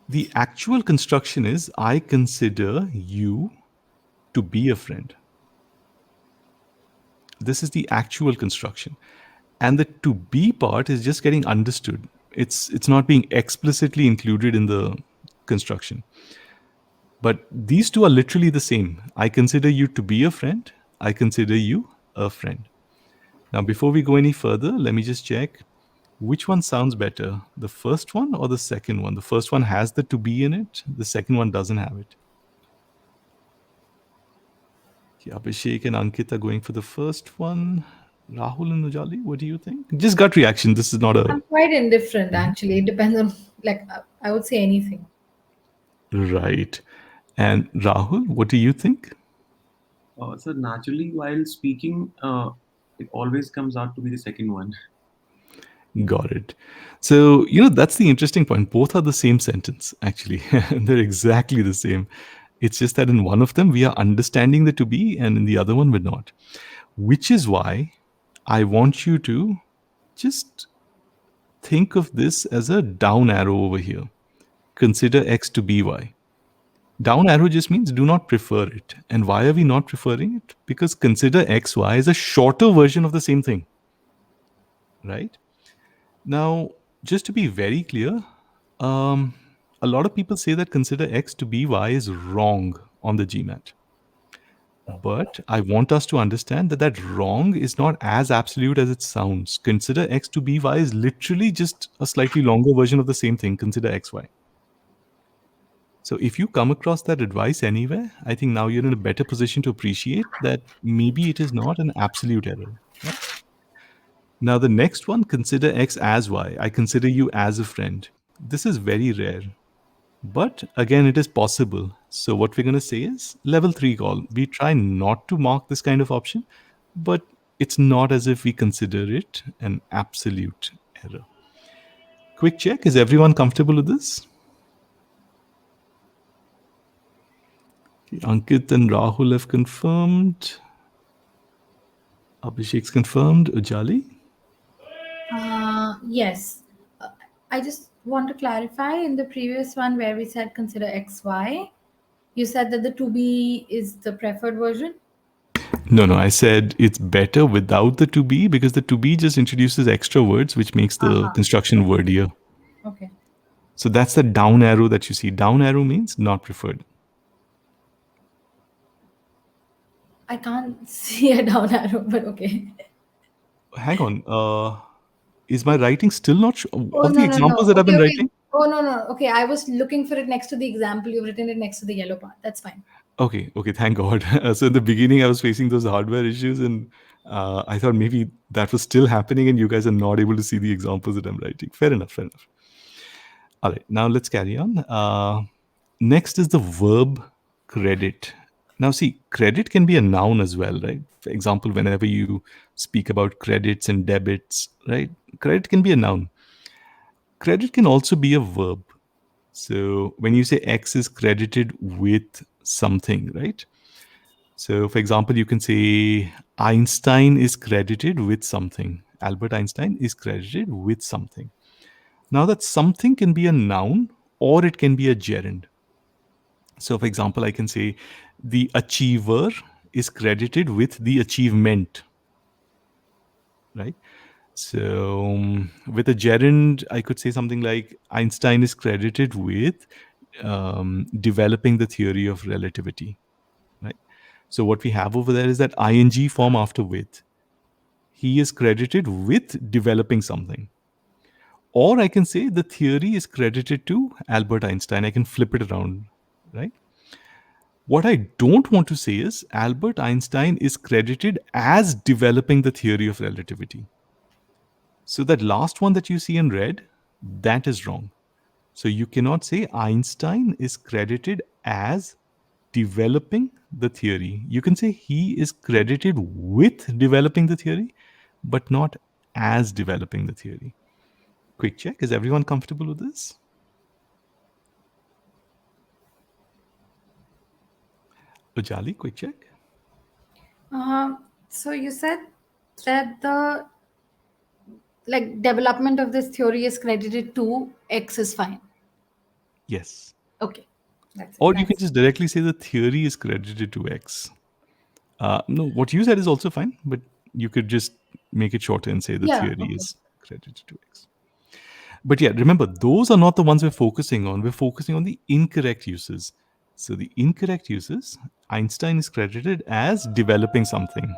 The actual construction is I consider you to be a friend. This is the actual construction. And the to be part is just getting understood. It's not being explicitly included in the construction. But these two are literally the same. I consider you to be a friend. I consider you a friend. Now, before we go any further, let me just check. Which one sounds better? The first one or the second one? The first one has the to be in it. The second one doesn't have it. Abhishek and Ankit are going for the first one. Rahul and Ujali, what do you think? Just gut reaction. This is not a I'm quite indifferent actually. It depends on, like, I would say anything. right. And Rahul, what do you think? So naturally, while speaking, it always comes out to be the second one. Got it. So, that's the interesting point. Both are the same sentence, actually. They're exactly the same. It's just that in one of them, we are understanding the to be, and in the other one, we're not. Which is why I want you to just think of this as a down arrow over here. Consider X to be Y. Down arrow just means do not prefer it. And why are we not preferring it? Because consider XY is a shorter version of the same thing. Right? Now, just to be very clear, a lot of people say that consider X to be Y is wrong on the GMAT. But I want us to understand that wrong is not as absolute as it sounds. Consider X to be Y is literally just a slightly longer version of the same thing. Consider XY. So if you come across that advice anywhere, I think now you're in a better position to appreciate that maybe it is not an absolute error. Right? Now the next one, consider X as Y. I consider you as a friend. This is very rare. But again, it is possible. So what we're going to say is level 3 call. We try not to mark this kind of option, but it's not as if we consider it an absolute error. Quick check. Is everyone comfortable with this? Ankit and Rahul have confirmed. Abhishek's confirmed. Ujali? Yes. I just want to clarify in the previous one where we said consider XY, you said that the to be is the preferred version. No, I said it's better without the to be because the to be just introduces extra words, which makes the construction wordier. Okay. So that's the down arrow that you see. Down arrow means not preferred. I can't see a down arrow, but okay. Hang on. Is my writing still not Oh, of the no, no, no. examples that I've been Okay. writing? Oh, no, no. Okay, I was looking for it next to the example. You've written it next to the yellow part. That's fine. Okay, thank God. So in the beginning, I was facing those hardware issues, and I thought maybe that was still happening, and you guys are not able to see the examples that I'm writing. Fair enough. All right, now let's carry on. Next is the verb credit. Now, see, credit can be a noun as well, right? For example, whenever you speak about credits and debits, right? Credit can be a noun. Credit can also be a verb. So when you say X is credited with something, right? So, for example, you can say Einstein is credited with something. Albert Einstein is credited with something. Now, that something can be a noun or it can be a gerund. So, for example, I can say the achiever is credited with the achievement, right? So, with a gerund, I could say something like Einstein is credited with developing the theory of relativity, right? So, what we have over there is that ing form after with. He is credited with developing something. Or I can say the theory is credited to Albert Einstein. I can flip it around, right? What I don't want to say is Albert Einstein is credited as developing the theory of relativity. So that last one that you see in red, that is wrong. So you cannot say Einstein is credited as developing the theory. You can say he is credited with developing the theory, but not as developing the theory. Quick check. Is everyone comfortable with this? Ujali, quick check. So you said that the like development of this theory is credited to X is fine. Yes. Okay, that's it. Or you can Nice. just directly say the theory is credited to X. No, what you said is also fine, but you could just make it shorter and say the Yeah. theory Okay. is credited to X. But yeah, remember, those are not the ones we're focusing on. We're focusing on the incorrect uses. So the incorrect uses, Einstein is credited as developing something.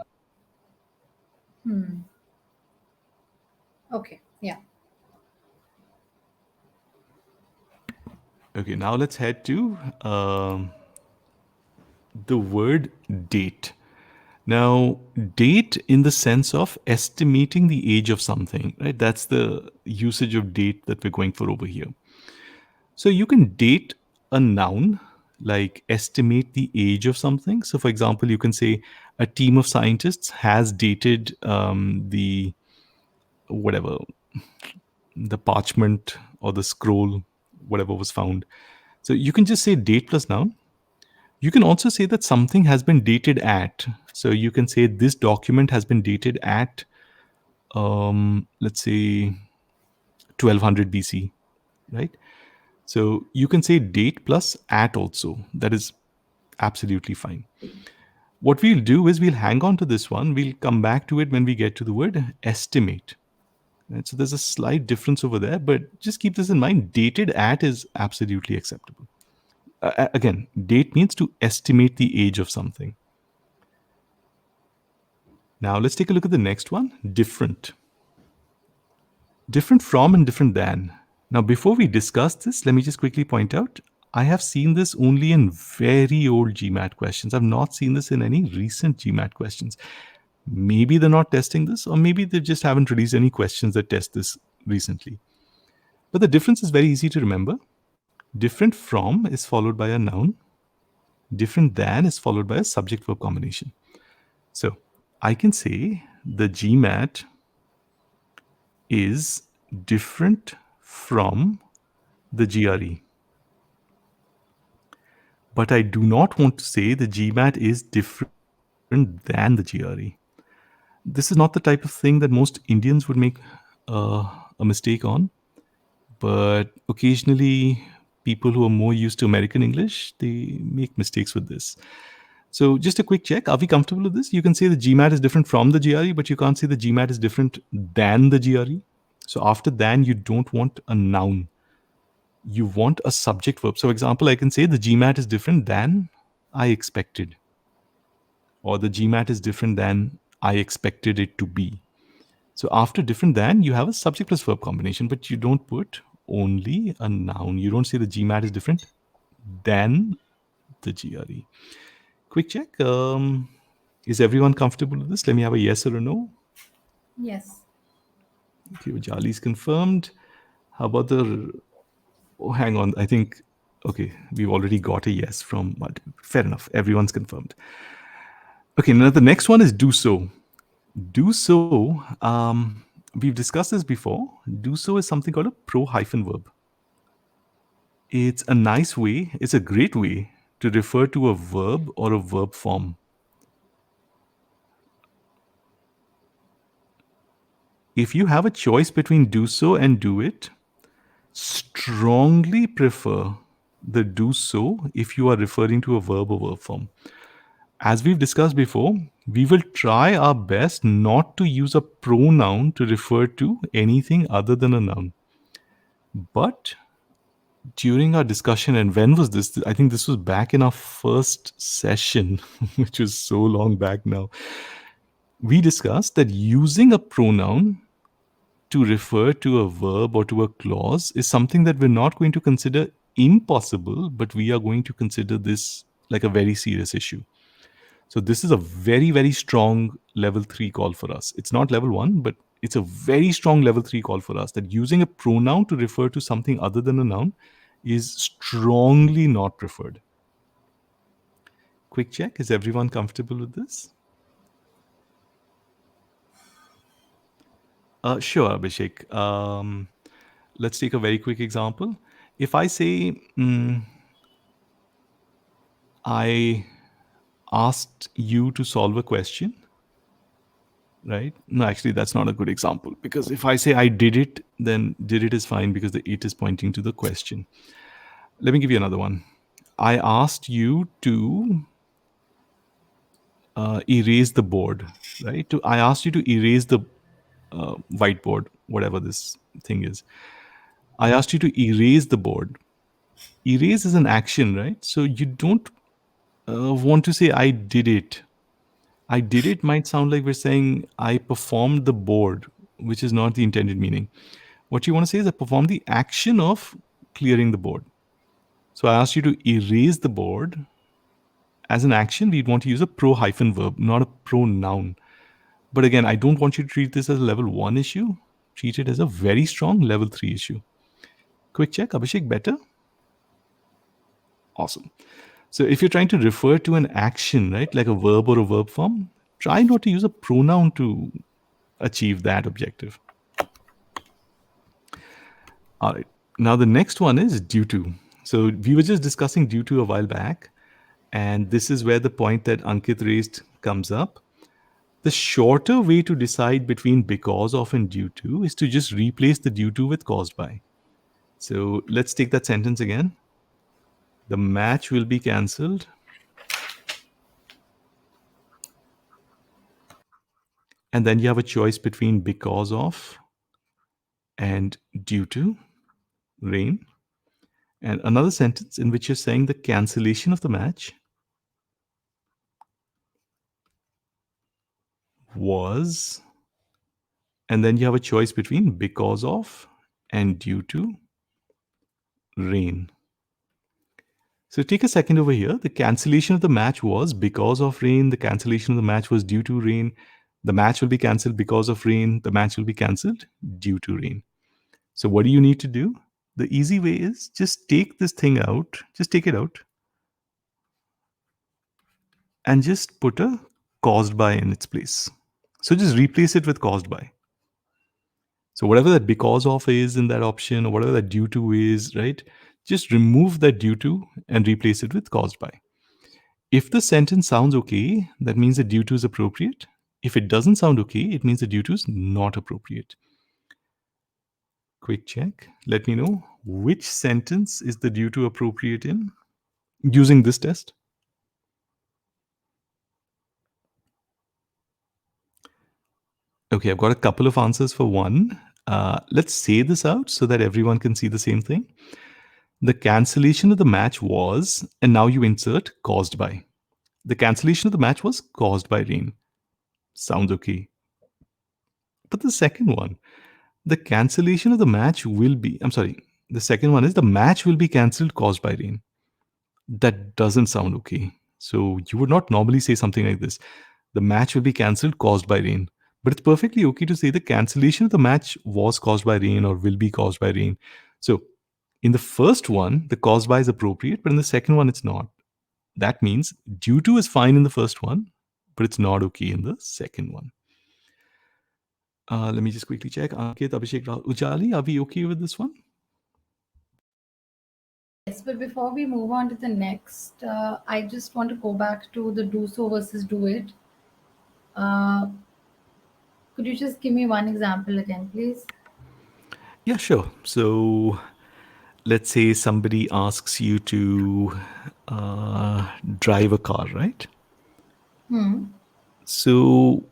Okay. Yeah. Okay, now let's head to the word date. Now, date in the sense of estimating the age of something, right? That's the usage of date that we're going for over here. So you can date a noun, like estimate the age of something. So, for example, you can say a team of scientists has dated the whatever, the parchment or the scroll, whatever was found. So you can just say date plus noun. You can also say that something has been dated at. So you can say this document has been dated at, let's say, 1200 BC, right? So you can say date plus at also. That is absolutely fine. What we'll do is we'll hang on to this one. We'll come back to it when we get to the word estimate. Right? So there's a slight difference over there, but just keep this in mind. Dated at is absolutely acceptable. Again, date means to estimate the age of something. Now let's take a look at the next one, different. Different from and different than. Now, before we discuss this, let me just quickly point out, I have seen this only in very old GMAT questions. I've not seen this in any recent GMAT questions. Maybe they're not testing this, or maybe they just haven't released any questions that test this recently. But the difference is very easy to remember. Different from is followed by a noun. Different than is followed by a subject-verb combination. So I can say the GMAT is different from the GRE. But I do not want to say the GMAT is different than the GRE. This is not the type of thing that most Indians would make a mistake on. But occasionally, people who are more used to American English, they make mistakes with this. So just a quick check. Are we comfortable with this? You can say the GMAT is different from the GRE, but you can't say the GMAT is different than the GRE. So after than, you don't want a noun. You want a subject verb. So example, I can say the GMAT is different than I expected. Or the GMAT is different than I expected it to be. So after different than, you have a subject plus verb combination, but you don't put only a noun. You don't say the GMAT is different than the GRE. Quick check. Is everyone comfortable with this? Let me have a yes or a no. Yes. Okay, Jali's confirmed. How about the... Oh, hang on. I think... Okay, we've already got a yes from multiple. Fair enough. Everyone's confirmed. Okay, now the next one is do so. Do so, we've discussed this before. Do so is something called a pro-hyphen verb. It's a nice way, it's a great way to refer to a verb or a verb form. If you have a choice between do so and do it, strongly prefer the do so if you are referring to a verb or verb form. As we've discussed before, we will try our best not to use a pronoun to refer to anything other than a noun. But during our discussion, and when was this? I think this was back in our first session, which was so long back now. We discussed that using a pronoun to refer to a verb or to a clause is something that we're not going to consider impossible, but we are going to consider this like a very serious issue. So this is a very, very strong level 3 call for us. It's not level 1, but it's a very strong level 3 call for us that using a pronoun to refer to something other than a noun is strongly not preferred. Quick check. Is everyone comfortable with this? Sure, Abhishek. Let's take a very quick example. If I say, I asked you to solve a question, right? No, actually, that's not a good example, because if I say I did it, then did it is fine because the it is pointing to the question. Let me give you another one. I asked you to erase the board, right? I asked you to erase the whiteboard, whatever this thing is. I asked you to erase the board. Erase is an action, right? So you don't want to say I did it. I did it might sound like we're saying I performed the board, which is not the intended meaning. What you want to say is I performed the action of clearing the board. So I asked you to erase the board. As an action, we'd want to use a pro-verb, not a pronoun. But again, I don't want you to treat this as a level 1 issue. Treat it as a very strong level 3 issue. Quick check, Abhishek, better? Awesome. So if you're trying to refer to an action, right, like a verb or a verb form, try not to use a pronoun to achieve that objective. All right. Now the next one is due to. So we were just discussing due to a while back, and this is where the point that Ankit raised comes up. The shorter way to decide between because of and due to is to just replace the due to with caused by. So let's take that sentence again. The match will be cancelled and then you have a choice between because of and due to rain. And another sentence in which you're saying the cancellation of the match was, and then you have a choice between because of and due to rain. So take a second over here. The cancellation of the match was because of rain. The cancellation of the match was due to rain. The match will be cancelled because of rain. The match will be cancelled due to rain. So what do you need to do? The easy way is just take this thing out, just take it out, and just put a caused by in its place. So just replace it with caused by. So whatever that because of is in that option, or whatever that due to is, right? Just remove that due to and replace it with caused by. If the sentence sounds okay, that means the due to is appropriate. If it doesn't sound okay, it means the due to is not appropriate. Quick check. Let me know which sentence is the due to appropriate in using this test. Okay, I've got a couple of answers for one. Let's say this out so that everyone can see the same thing. The cancellation of the match was, and now you insert caused by. The cancellation of the match was caused by rain. Sounds okay. But the second one, the cancellation of the match will be, the second one is the match will be cancelled caused by rain. That doesn't sound okay. So you would not normally say something like this. The match will be cancelled caused by rain. But it's perfectly okay to say the cancellation of the match was caused by rain or will be caused by rain. So in the first one, the caused by is appropriate, but in the second one, it's not. That means due to is fine in the first one, but it's not okay in the second one. Let me just quickly check. Ankit, Abhishek, Rahul, Ujali, are we okay with this one? Yes, but before we move on to the next, I just want to go back to the do so versus do it. Uh, could you just give me one example again, please? Yeah, sure. So let's say somebody asks you to drive a car, right? Hmm. So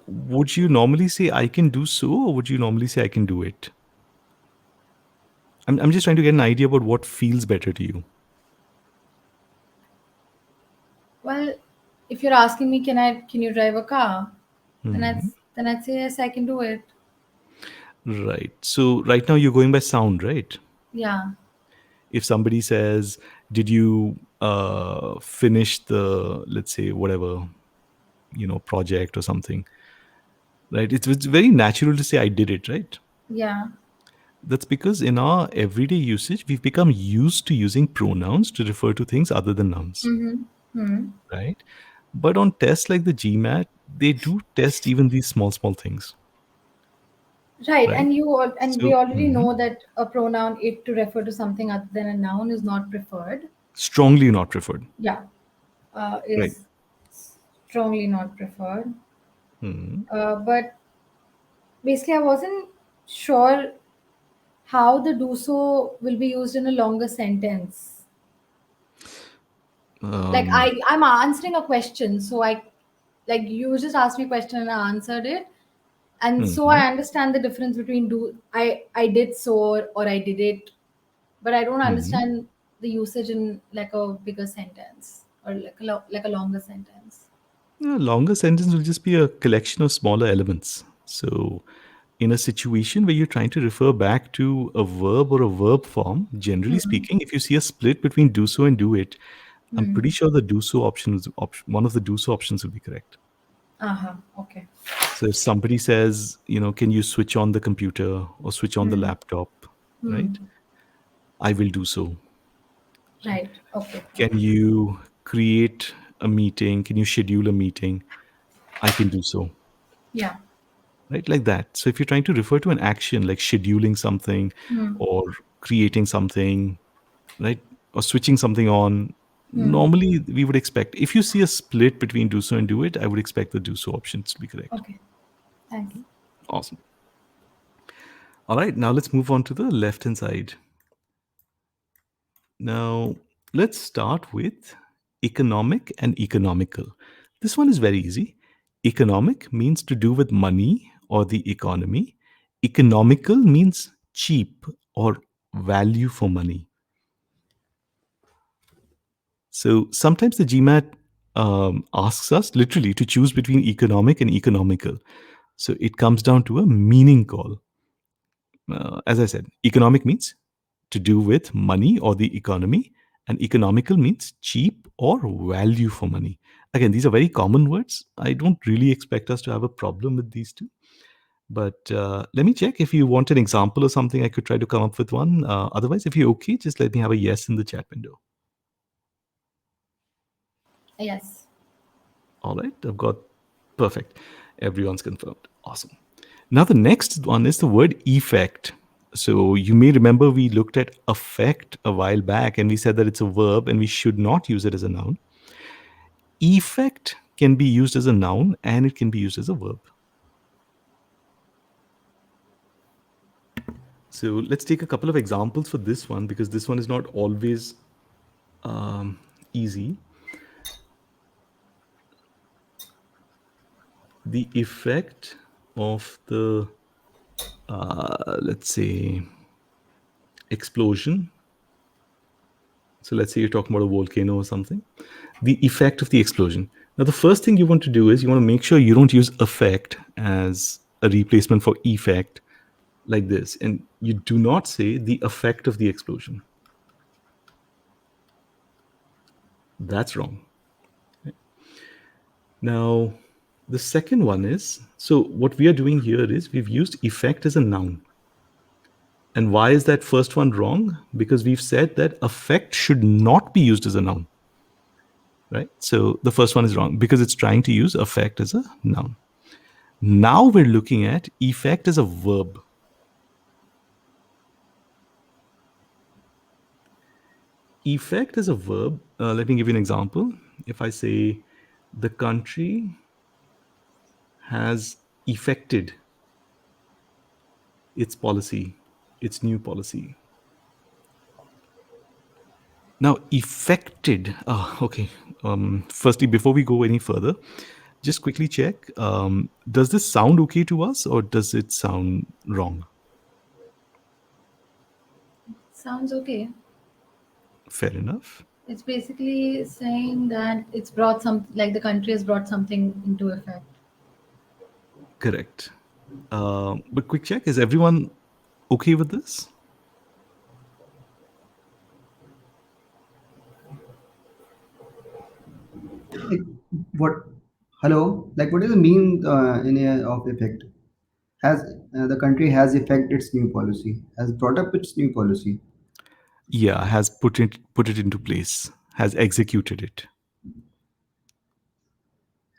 would you normally say I can do so, or would you normally say I can do it? I'm just trying to get an idea about what feels better to you. Well, if you're asking me, can you drive a car? Hmm. Then I'd say yes, I can do it. Right. So right now you're going by sound, right? Yeah. If somebody says, "Did you finish the, let's say, whatever, project or something?" Right? It's very natural to say, "I did it," right? Yeah. That's because in our everyday usage, we've become used to using pronouns to refer to things other than nouns, Mm-hmm. Hmm. right? But on tests like the GMAT, they do test even these small, small things, Right, right? and we So, already know that a pronoun it to refer to something other than a noun is not preferred. strongly not preferred, Yeah, right? is strongly not preferred. Hmm. But basically, I wasn't sure how the do so will be used in a longer sentence. Like Um, I'm answering a question, so I like you just asked me a question and I answered it, and so I mhm, understand the difference between do I did so or I did it, but I don't mhm. understand the usage in like a bigger sentence or like like a longer sentence. A longer sentence will just be a collection of smaller elements. So, in a situation where you're trying to refer back to a verb or a verb form, generally Hmm. speaking, if you see a split between do so and do it, I'm Hmm. pretty sure the do so option is one of the do so options will be correct. Uh-huh. Okay. So if somebody says, can you switch on the computer or switch on the Hmm. laptop, right? Hmm. I will do so. Right? Right. Okay. Can Okay. you create a meeting? Can you schedule a meeting? I can do so. Yeah. Right? Like that. So if you're trying to refer to an action like scheduling something Hmm. or creating something, right? Or switching something on, Hmm. normally we would expect, if you see a split between do so and do it, I would expect the do so options to be correct. Okay. Thanks. Awesome. All right, now let's move on to the left hand side. Now, let's start with economic and economical. This one is very easy. Economic means to do with money or the economy. Economical means cheap or value for money. So sometimes the GMAT asks us literally to choose between economic and economical. So it comes down to a meaning call. As I said, economic means to do with money or the economy, and economical means cheap or value for money. Again, these are very common words. I don't really expect us to have a problem with these two. But let me check if you want an example or something. I could try to come up with one. Otherwise, if you're okay, just let me have a yes in the chat window. Yes. All right, I've got perfect. Everyone's confirmed. Awesome. Now, the next one is the word effect. So, you may remember we looked at affect a while back and we said that it's a verb and we should not use it as a noun. Effect can be used as a noun and it can be used as a verb. So, let's take a couple of examples for this one because this one is not always easy. The effect of the, let's say, explosion. So let's say you're talking about a volcano or something. The effect of the explosion. Now, the first thing you want to do is you want to make sure you don't use effect as a replacement for effect like this. And you do not say the effect of the explosion. That's wrong. Now, the second one is, so what we are doing here is we've used effect as a noun. And why is that first one wrong? Because we've said that effect should not be used as a noun, right? So the first one is wrong because it's trying to use effect as a noun. Now we're looking at effect as a verb. Effect is a verb. Let me give you an example. If I say the country has effected its policy, its new policy. Now, effected. Okay. Firstly, before we go any further, just quickly check. Does this sound okay to us, or does it sound wrong? Sounds okay. Fair enough. It's basically saying that it's brought some, like the country has brought something into effect. Correct. But quick check. Is everyone okay with this? Like, what? Hello? Like, what is the mean in of effect? Has the country has effect its new policy? Has brought up its new policy? Yeah, has put it into place, has executed it.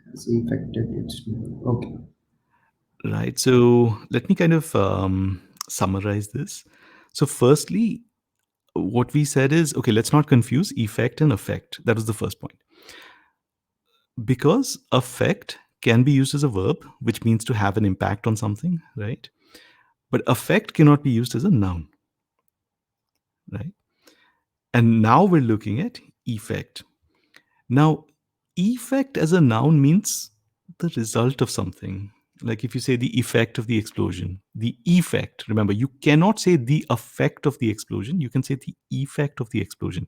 Has effected its new. Okay. Right. So let me kind of summarize this. So, firstly, what we said is okay, let's not confuse effect and effect. That was the first point. Because effect can be used as a verb, which means to have an impact on something, right? But effect cannot be used as a noun, right? And now we're looking at effect. Now, effect as a noun means the result of something. Like if you say the effect of the explosion, the effect, remember, you cannot say the effect of the explosion, you can say the effect of the explosion.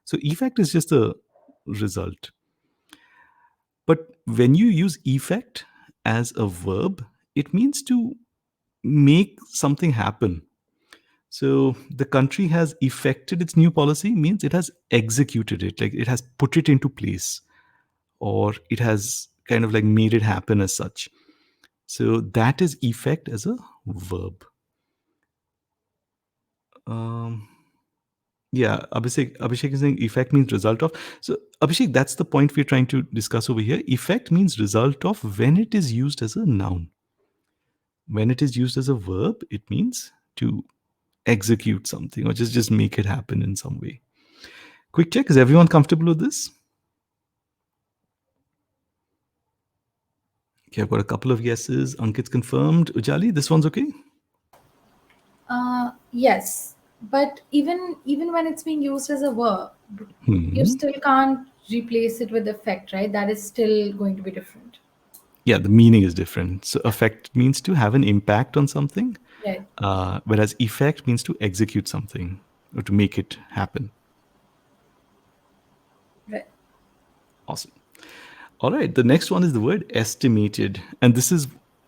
So, effect is just a result. But when you use effect as a verb, it means to make something happen. So the country has effected its new policy means it has executed it, like it has put it into place, or it has kind of like made it happen as such. So that is effect as a verb. Um, yeah, Abhishek is saying effect means result of. So Abhishek, that's the point we're trying to discuss over here. Effect means result of when it is used as a noun. When it is used as a verb, it means to execute something or just make it happen in some way. Quick check, is everyone comfortable with this? Okay, I've got a couple of yeses. Ankit's confirmed. Ujali, this one's okay? Yes, but even when it's being used as a verb, you Hmm. still can't replace it with effect, right? That is still going to be different. Yeah, the meaning is different. So affect means to have an impact on something, Right. whereas effect means to execute something or to make it happen. Right. Awesome. All right, the next one is the word estimated. And this is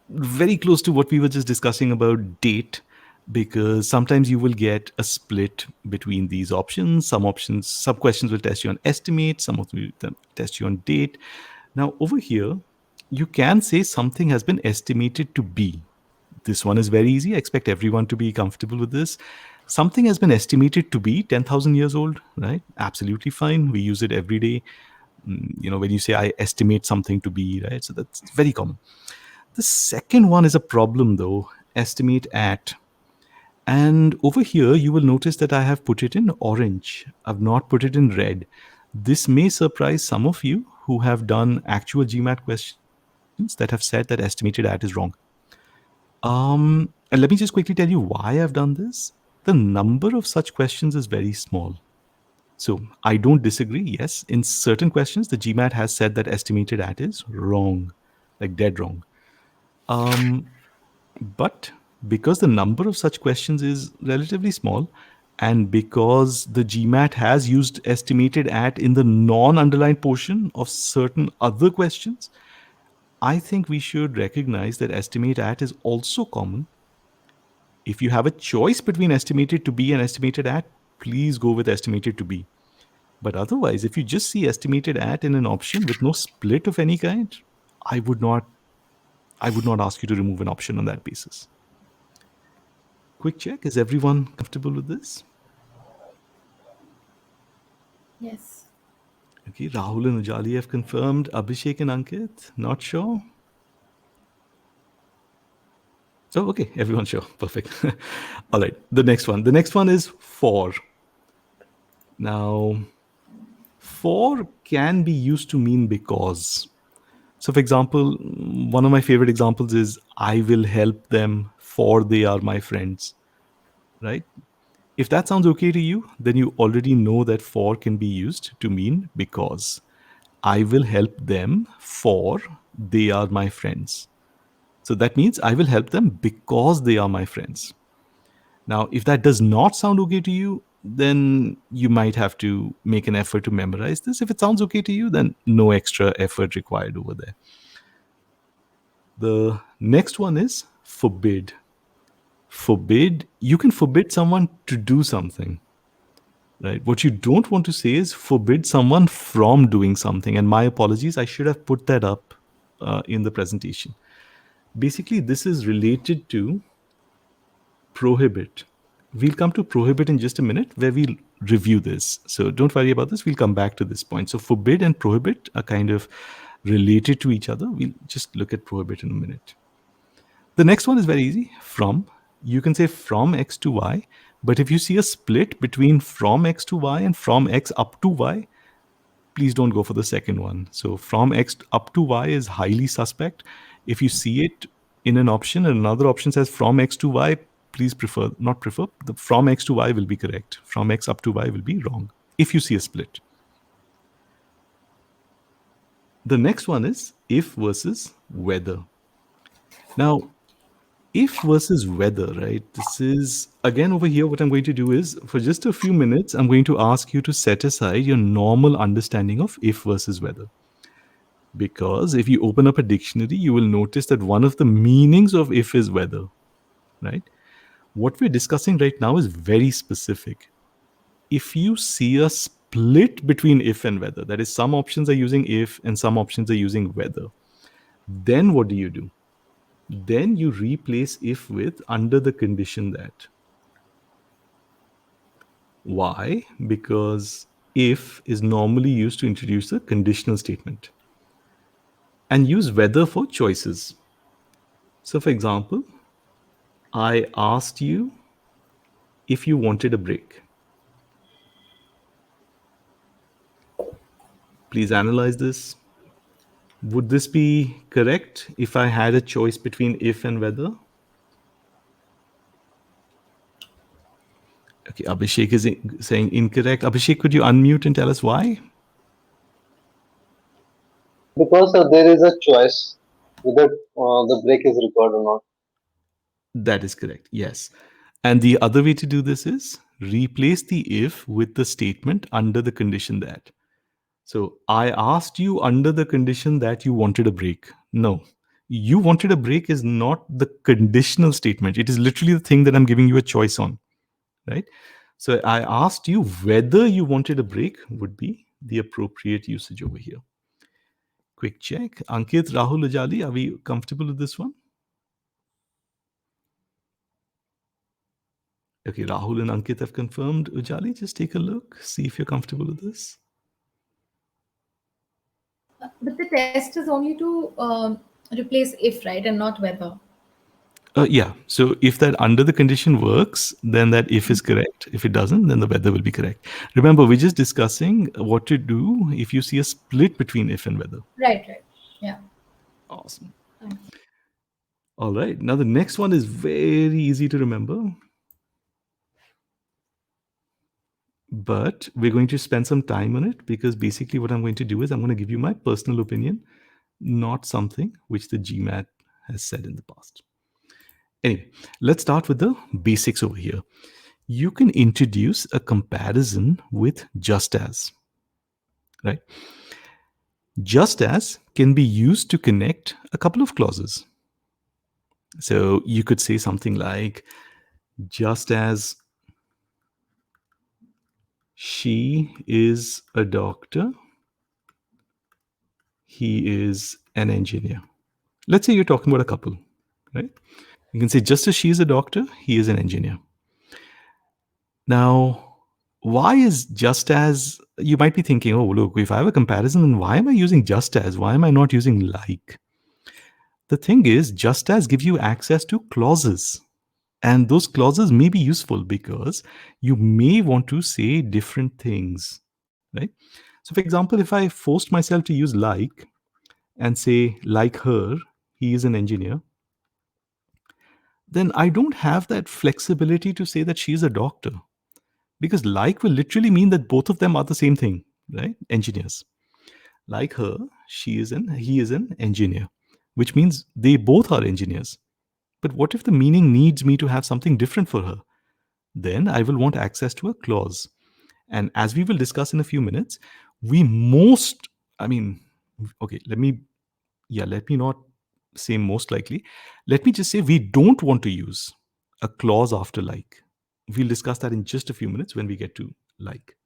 very close to what we were just discussing about date, because sometimes you will get a split between these options. Some questions will test you on estimate, some of them will test you on date. Now, over here, you can say something has been estimated to be. This one is very easy. I expect everyone to be comfortable with this. Something has been estimated to be 10,000 years old, right? Absolutely fine. We use it every day. When you say I estimate something to be, right? So that's very common. The second one is a problem though, estimate at. And over here, you will notice that I have put it in orange. I've not put it in red. This may surprise some of you who have done actual GMAT questions that have said that estimated at is wrong. And let me just quickly tell you why I've done this. The number of such questions is very small. So I don't disagree. Yes, in certain questions, the GMAT has said that estimated at is wrong, like dead wrong. But because the number of such questions is relatively small, and because the GMAT has used estimated at in the non underlined portion of certain other questions, I think we should recognize that estimate at is also common. If you have a choice between estimated to be and estimated at, please go with estimated to be. But otherwise, if you just see estimated at in an option with no split of any kind, I would not I would not ask you to remove an option on that basis. Quick check, is everyone comfortable with this? Yes. Okay, Rahul and Ujali have confirmed. Abhishek and Ankit, not sure. Oh, okay, everyone's sure. Perfect. All right, the next one. The next one is for. Now, for can be used to mean because. So, for example, one of my favorite examples is I will help them for they are my friends, right? If that sounds okay to you, then you already know that for can be used to mean because. I will help them for they are my friends. So that means I will help them because they are my friends. Now, if that does not sound okay to you, then you might have to make an effort to memorize this. If it sounds okay to you, then no extra effort required over there. The next one is forbid. Forbid, you can forbid someone to do something, right? What you don't want to say is forbid someone from doing something. And my apologies, I should have put that up in the presentation. Basically, this is related to prohibit. We'll come to prohibit in just a minute where we'll review this. So don't worry about this. We'll come back to this point. So forbid and prohibit are kind of related to each other. We'll just look at prohibit in a minute. The next one is very easy. From. You can say from x to y, but if you see a split between from x to y and from x up to y, please don't go for the second one. So from x up to y is highly suspect. If you see it in an option and another option says from x to y, please not prefer, the from x to y will be correct. From x up to y will be wrong if you see a split. The next one is if versus whether. Now, if versus whether, right? This is, again, over here, what I'm going to do is, for just a few minutes, I'm going to ask you to set aside your normal understanding of if versus whether. Because if you open up a dictionary, you will notice that one of the meanings of if is whether, right? What we're discussing right now is very specific. If you see a split between if and whether, that is, some options are using if and some options are using whether, then what do? Then you replace if with under the condition that. Why? Because if is normally used to introduce a conditional statement. And use whether for choices. So, for example, I asked you if you wanted a break. Please analyze this. Would this be correct if I had a choice between if and whether? Okay, Abhishek is saying incorrect. Abhishek, could you unmute and tell us why? Because there is a choice whether the break is required or not. That is correct, yes. And the other way to do this is replace the if with the statement under the condition that. So I asked you under the condition that you wanted a break. No, you wanted a break is not the conditional statement. It is literally the thing that I'm giving you a choice on, right? So I asked you whether you wanted a break would be the appropriate usage over here. Quick check. Ankit, Rahul, Ajali, are we comfortable with this one? Okay, Rahul and Ankit have confirmed. Ujali, just take a look, see if you're comfortable with this. But the test is only to replace if, right, and not whether. Yeah, so if that under the condition works, then that if is correct. If it doesn't, then the whether will be correct. Remember, we're just discussing what to do if you see a split between if and whether. Right. Yeah. Awesome. Thanks. All right, now the next one is very easy to remember. But we're going to spend some time on it because basically what I'm going to do is I'm going to give you my personal opinion, not something which the GMAT has said in the past. Anyway, let's start with the basics over here. You can introduce a comparison with just as, right? Just as can be used to connect a couple of clauses. So you could say something like, just as she is a doctor, he is an engineer. Let's say you're talking about a couple, right? You can say, just as she is a doctor, he is an engineer. Now, why is just as, you might be thinking, oh, look, if I have a comparison, then why am I using just as? Why am I not using like? The thing is, just as gives you access to clauses. And those clauses may be useful because you may want to say different things, right? So, for example, if I forced myself to use like and say, like her, he is an engineer, then I don't have that flexibility to say that she is a doctor, because like will literally mean that both of them are the same thing, right? Engineers. Like her, he is an engineer, which means they both are engineers. But what if the meaning needs me to have something different for her? Then I will want access to a clause. And as we will discuss in a few minutes, we most, I mean, okay, let me not say most likely. Let me just say we don't want to use a clause after like. We'll discuss that in just a few minutes when we get to like.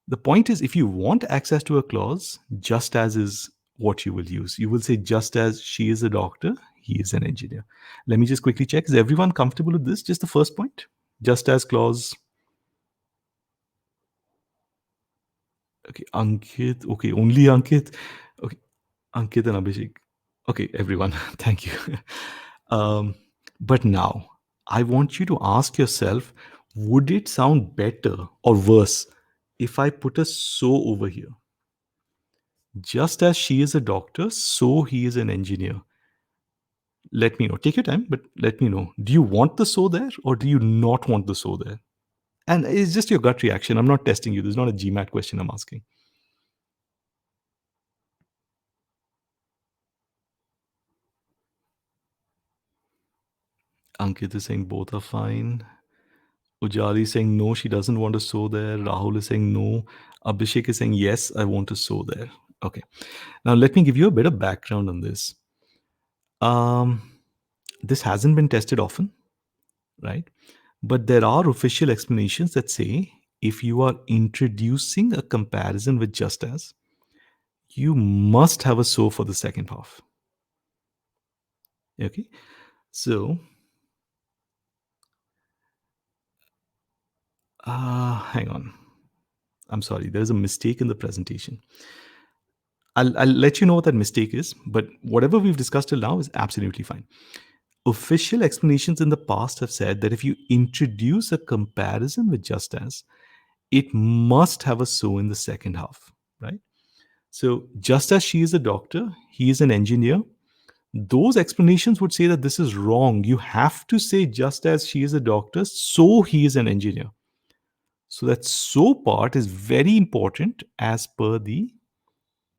The point is, if you want access to a clause, just as is what you will use. You will say, just as she is a doctor, he is an engineer. Let me just quickly check. Is everyone comfortable with this? Just the first point. Just as clause. Okay, Ankit. Okay, only Ankit. Okay, Ankit and Abhishek. Okay, everyone. Thank you. um, but now, I want you to ask yourself, would it sound better or worse if I put a so over here? Just as she is a doctor, so he is an engineer. Let me know. Take your time, but let me know. Do you want the so there or do you not want the so there? And it's just your gut reaction. I'm not testing you. This is not a GMAT question I'm asking. Ankit is saying both are fine. Ujali is saying no, she doesn't want a so there. Rahul is saying no. Abhishek is saying yes, I want a so there. Okay. Now let me give you a bit of background on this. This hasn't been tested often, right? But there are official explanations that say if you are introducing a comparison with just as, you must have a so for the second half. Okay. So, hang on. I'm sorry, there's a mistake in the presentation. I'll let you know what that mistake is, but whatever we've discussed till now is absolutely fine. Official explanations in the past have said that if you introduce a comparison with just as, it must have a so in the second half, right? So, just as she is a doctor, he is an engineer, those explanations would say that this is wrong. You have to say, just as she is a doctor, so he is an engineer. So, that so part is very important as per the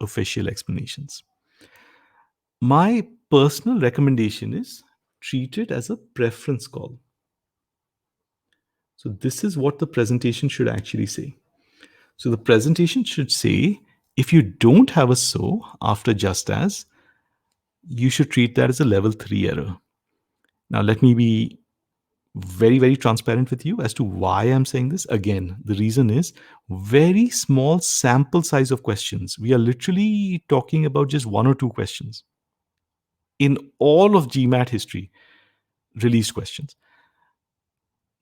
official explanations. My personal recommendation is treat it as a preference call. So, this is what the presentation should actually say. So, the presentation should say, if you don't have a so after just as, you should treat that as a level 3 error. Now, let me be very, very transparent with you as to why I'm saying this. Again, the reason is very small sample size of questions. We are literally talking about just one or two questions in all of GMAT history, released questions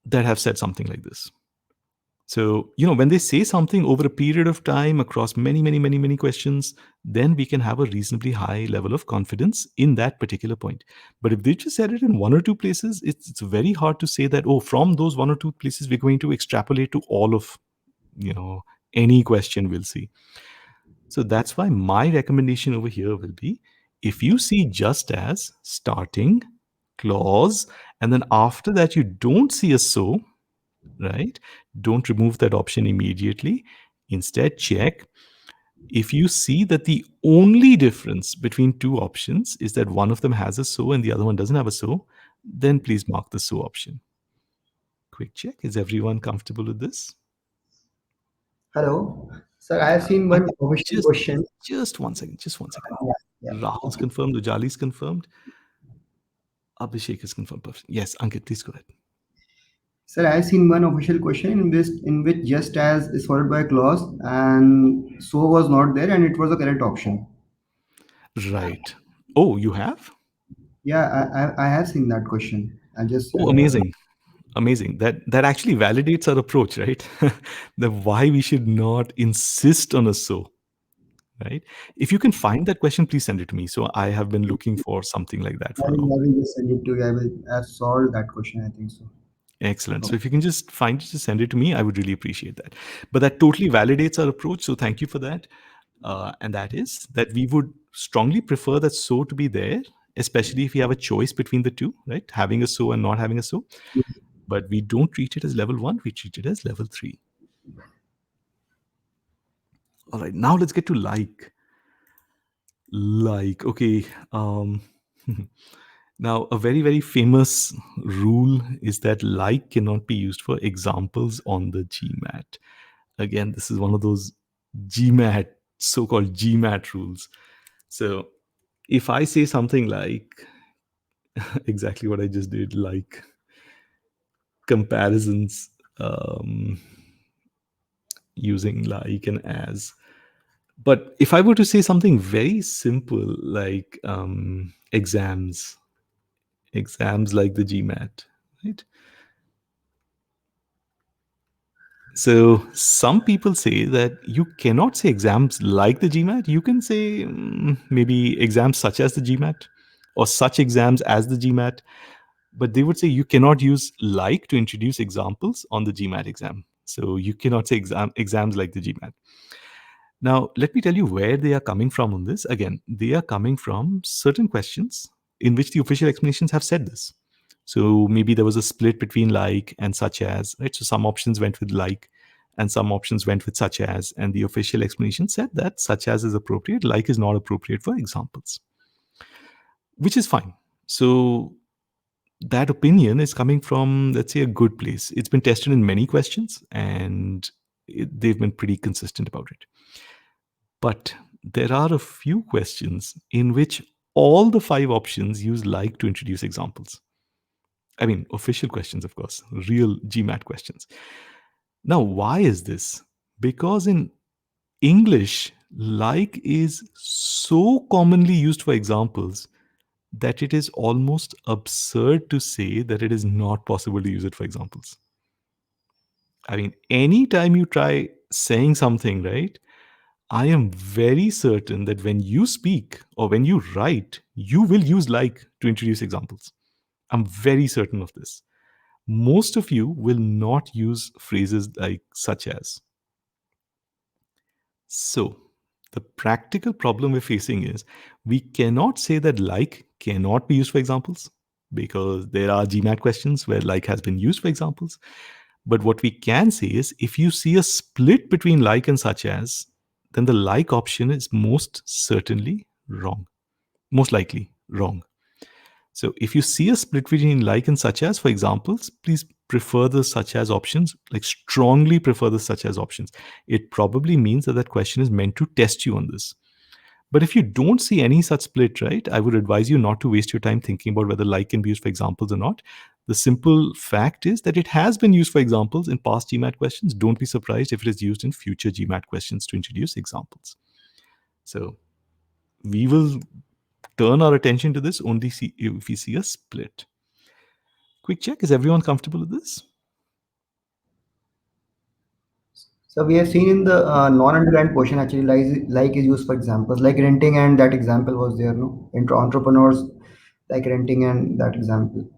that have said something like this. So, when they say something over a period of time across many, many, many, many questions, then we can have a reasonably high level of confidence in that particular point. But if they just said it in one or two places, it's very hard to say that, oh, from those one or two places, we're going to extrapolate to all of, any question we'll see. So that's why my recommendation over here will be, if you see just as starting clause, and then after that you don't see a so, right? Don't remove that option immediately. Instead, check. If you see that the only difference between two options is that one of them has a so and the other one doesn't have a so, then please mark the so option. Quick check. Is everyone comfortable with this? Hello, sir. I have seen one official Just, question. just one second. Just one second. Yeah, yeah. Rahul's confirmed. Ujali's confirmed. Abhishek is confirmed. Perfect. Yes, Ankit, please go ahead. Sir, I have seen one official question in which just as is followed by a clause and so was not there and it was the correct option. Right. Oh, you have? Yeah, I have seen that question. I just Oh, amazing. Amazing. That actually validates our approach, right? The why we should not insist on a so. right? If you can find that question, please send it to me. So I have been looking for something like that for a long. I will just send it to you. I will have solved that question. I think so. Excellent. So Okay. if you can just find it, just send it to me. I would really appreciate that. But that totally validates our approach. So thank you for that. And that is that we would strongly prefer that so to be there, especially if you have a choice between the two, right? Having a so and not having a so. But we don't treat it as level 1, we treat it as level 3. All right, now let's get to like. Like, okay. Now, a very, very famous rule is that like cannot be used for examples on the GMAT. Again, this is one of those GMAT, so called GMAT rules. So if I say something like exactly what I just did, like comparisons using like and as. But if I were to say something very simple like exams like the GMAT, right? So some people say that you cannot say exams like the GMAT. You can say maybe exams such as the GMAT or such exams as the GMAT, but they would say you cannot use like to introduce examples on the GMAT exam. So you cannot say exams like the GMAT. Now, let me tell you where they are coming from on this. Again, they are coming from certain questions in which the official explanations have said this. So maybe there was a split between like and such as, right? So some options went with like and some options went with such as, and the official explanation said that such as is appropriate, like is not appropriate for examples, which is fine. So that opinion is coming from, let's say, a good place. It's been tested in many questions and they've been pretty consistent about it. But there are a few questions in which all the 5 options use like to introduce examples. I mean, official questions, of course, real GMAT questions. Now, why is this? Because in English, like is so commonly used for examples that it is almost absurd to say that it is not possible to use it for examples. I mean, anytime you try saying something, right? I am very certain that when you speak or when you write, you will use like to introduce examples. I'm very certain of this. Most of you will not use phrases like such as. So, the practical problem we're facing is we cannot say that like cannot be used for examples because there are GMAT questions where like has been used for examples. But what we can say is if you see a split between like and such as, then the like option is most certainly wrong, most likely wrong. So if you see a split between like and such as, for examples, please prefer the such as options, like strongly prefer the such as options. It probably means that that question is meant to test you on this. But if you don't see any such split, right, I would advise you not to waste your time thinking about whether like can be used for examples or not. The simple fact is that it has been used for examples in past GMAT questions. Don't be surprised if it is used in future GMAT questions to introduce examples. So we will turn our attention to this only if we see a split. Quick check, is everyone comfortable with this? So we have seen in the non-underlined portion actually like is used for examples like renting, and that example was there, no? Entrepreneurs like renting and that example.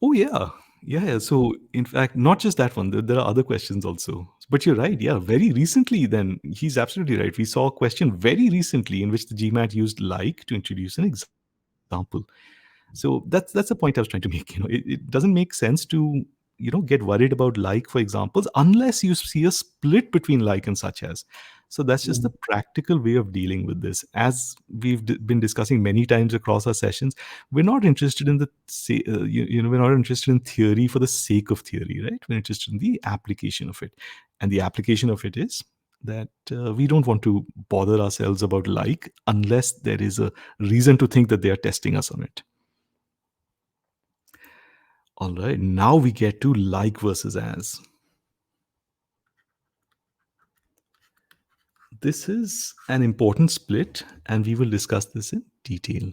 Oh, yeah. Yeah. So, in fact, not just that one, there are other questions also. But you're right. Yeah. Very recently, then, he's absolutely right. We saw a question very recently in which the GMAT used like to introduce an example. So that's the point I was trying to make. It doesn't make sense to get worried about like for examples unless you see a split between like and such as. So that's just the practical way of dealing with this. As we've been discussing many times across our sessions, we're not interested in we're not interested in theory for the sake of theory, right? We're interested in the application of it, and the application of it is that we don't want to bother ourselves about like unless there is a reason to think that they are testing us on it. All right, now we get to like versus as. This is an important split, and we will discuss this in detail.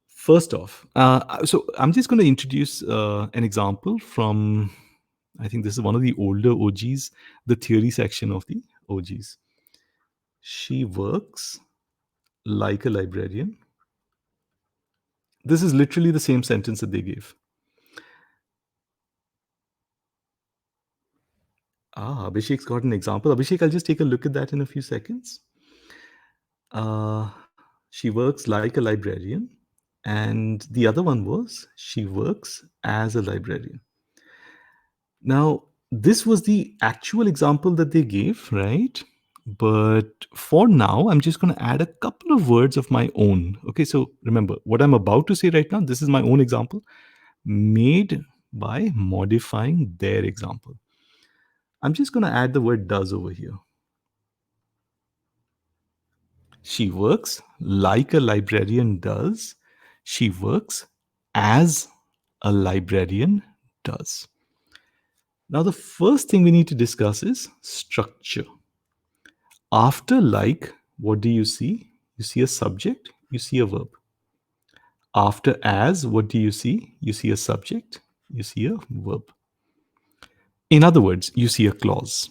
First off, so I'm just going to introduce an example from, I think this is one of the older OGs, the theory section of the OGs. She works like a librarian. This is literally the same sentence that they gave. Abhishek's got an example. Abhishek, I'll just take a look at that in a few seconds. Uh, she works like a librarian. And the other one was she works as a librarian. Now, this was the actual example that they gave, right? But for now, I'm just going to add a couple of words of my own. Okay, so remember, what I'm about to say right now, this is my own example made by modifying their example. I'm just going to add the word does over here. She works like a librarian does. She works as a librarian does. Now, the first thing we need to discuss is structure. After like, what do you see? You see a subject, you see a verb. After as, what do you see? You see a subject, you see a verb. In other words, you see a clause.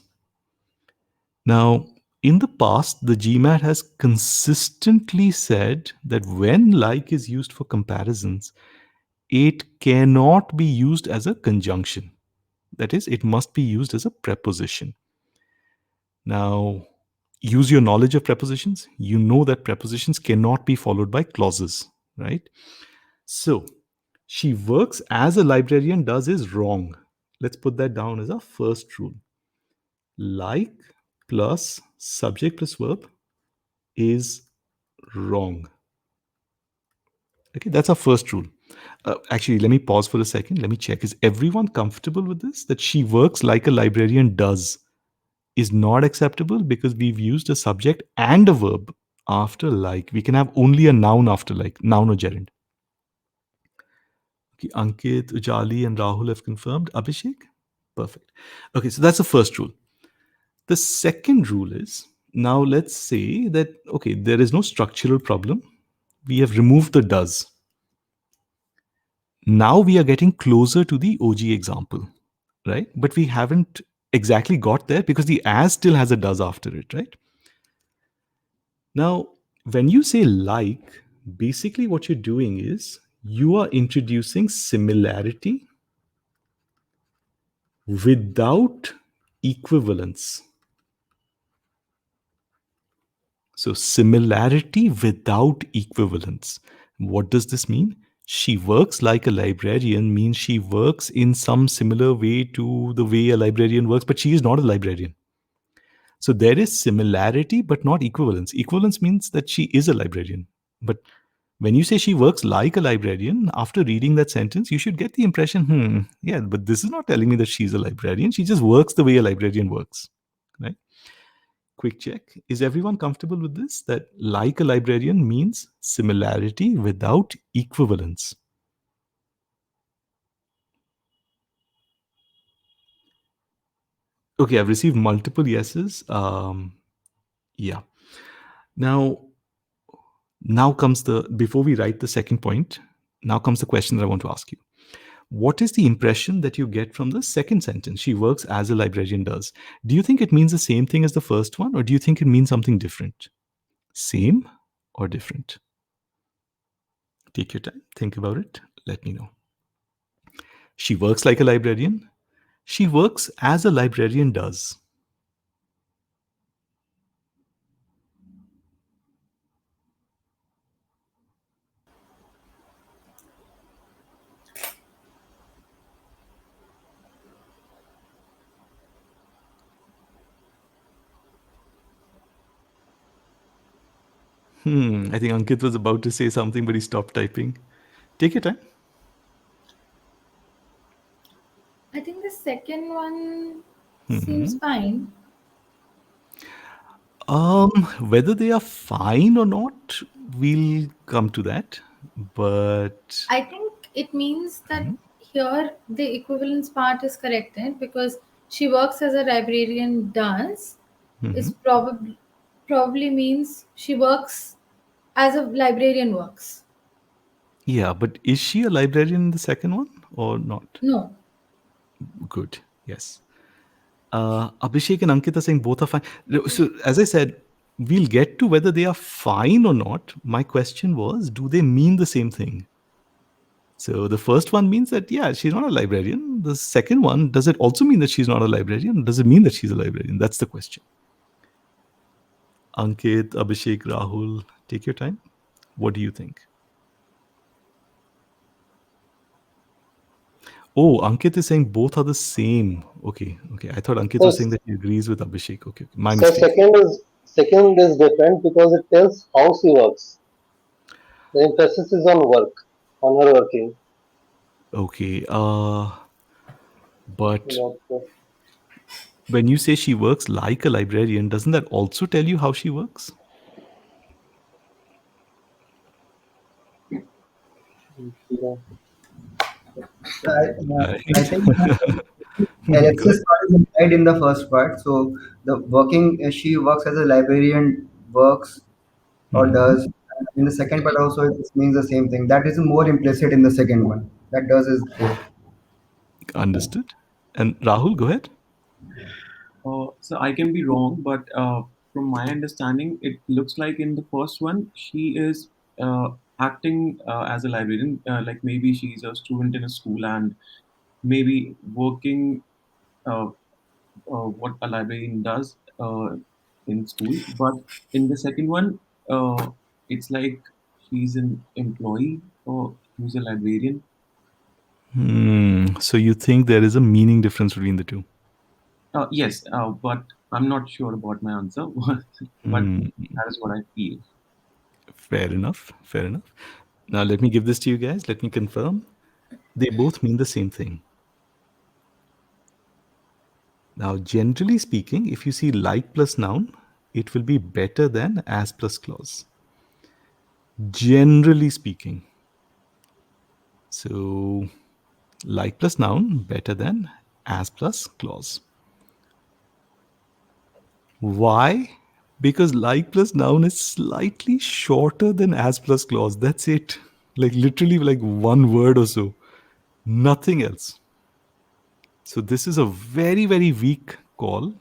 Now, in the past, the GMAT has consistently said that when like is used for comparisons, it cannot be used as a conjunction. That is, it must be used as a preposition. Now, use your knowledge of prepositions. You know that prepositions cannot be followed by clauses, right? So, she works as a librarian does is wrong. Let's put that down as our first rule. Like plus subject plus verb is wrong. Okay, that's our first rule. Actually, let me pause for a second. Let me check. Is everyone comfortable with this? That she works like a librarian does is not acceptable because we've used a subject and a verb after like. We can have only a noun after like, noun or gerund. Okay, Ankit, Ujali, and Rahul have confirmed. Abhishek? Perfect. Okay, so that's the first rule. The second rule is, now let's say that, okay, there is no structural problem. We have removed the does. Now we are getting closer to the OG example, right? But we haven't exactly got there because the as still has a does after it, right? Now, when you say like, basically what you're doing is you are introducing similarity without equivalence. So, similarity without equivalence. What does this mean? She works like a librarian means she works in some similar way to the way a librarian works, but she is not a librarian. So, there is similarity but not equivalence. Equivalence means that she is a librarian. But when you say she works like a librarian, after reading that sentence, you should get the impression, yeah, but this is not telling me that she's a librarian. She just works the way a librarian works, right? Quick check. Is everyone comfortable with this? That like a librarian means similarity without equivalence. Okay, I've received multiple yeses. Yeah. Now comes before we write the second point, now comes the question that I want to ask you. What is the impression that you get from the second sentence? She works as a librarian does. Do you think it means the same thing as the first one, or do you think it means something different? Same or different? Take your time, think about it, let me know. She works like a librarian. She works as a librarian does. I think Ankit was about to say something, but he stopped typing. Take your time. I think the second one seems fine. Whether they are fine or not, we'll come to that. But I think it means that here the equivalence part is corrected because she works as a librarian does is probably means she works as a librarian works. yeah, but is she a librarian in the second one or not? No. Good. Yes. Abhishek and Ankit are saying both are fine. So, as I said, We'll get to whether they are fine or not. My question was, do they mean the same thing? So the first one means that, yeah, she's not a librarian. The second one, does it also mean that she's not a librarian? Does it mean that she's a librarian? That's the question. Ankit, Abhishek, Rahul, take your time. What do you think? Oh, Ankit is saying both are the same. Okay, okay. I thought Ankit So, was saying that he agrees with Abhishek. Okay, okay. My so mistake. second is different because it tells how she works. The emphasis is on her working. Okay. But Not, when you say she works like a librarian, doesn't that also tell you how she works? yeah. So I Right. think Good. Alexis part is implied in the first part. So the working, she works as a librarian, works or Mhm. does. In the second part also, it means the same thing. That is more implicit in the second one. That does is both. Understood. And Rahul, go ahead. So I can be wrong, but from my understanding, it looks like in the first one she is acting as a librarian. Like maybe she's a student in a school and maybe working uh, what a librarian does in school. But in the second one, it's like she's an employee or who's a librarian. So you think there is a meaning difference between the two? Yes, but I'm not sure about my answer. But Hmm. that is what I feel. Fair enough. Fair enough. Now let me give this to you guys. Let me confirm. They both mean the same thing. Now, generally speaking, if you see like plus noun, it will be better than as plus clause. Generally speaking. So, like plus noun better than as plus clause. Why? Because like plus noun is slightly shorter than as plus clause. That's it. Like literally like one word or so. Nothing else. So this is a very, very weak call.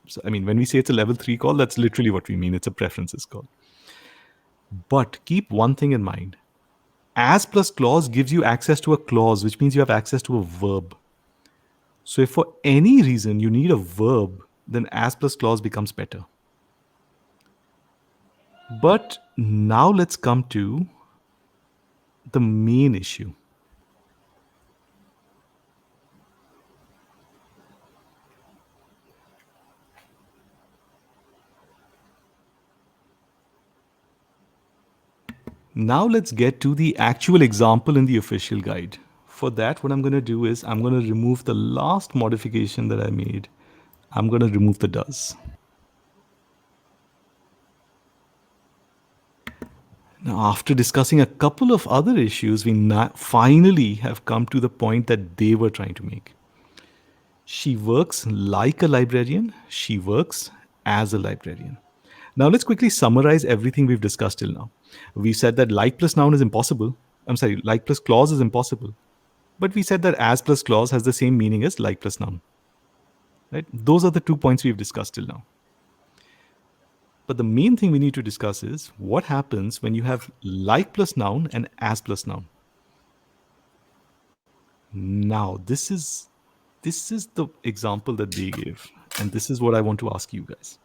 So, I mean, when we say it's a level 3 call, that's literally what we mean. It's a preferences call. But keep one thing in mind. As plus clause gives you access to a clause, which means you have access to a verb. So if for any reason you need a verb, then as plus clause becomes better. But now let's come to the main issue. Now let's get to the actual example in the official guide. For that, what I'm going to do is I'm going to remove the last modification that I made. I'm going to remove the does. Now, after discussing a couple of other issues, we finally have come to the point that they were trying to make. She works like a librarian. She works as a librarian. Now, let's quickly summarize everything we've discussed till now. We said that like plus noun is impossible. I'm sorry, like plus clause is impossible. But we said that as plus clause has the same meaning as like plus noun. Right? Those are the 2 points we've discussed till now. But the main thing we need to discuss is what happens when you have like plus noun and as plus noun. Now, this is the example that they gave, and this is what I want to ask you guys.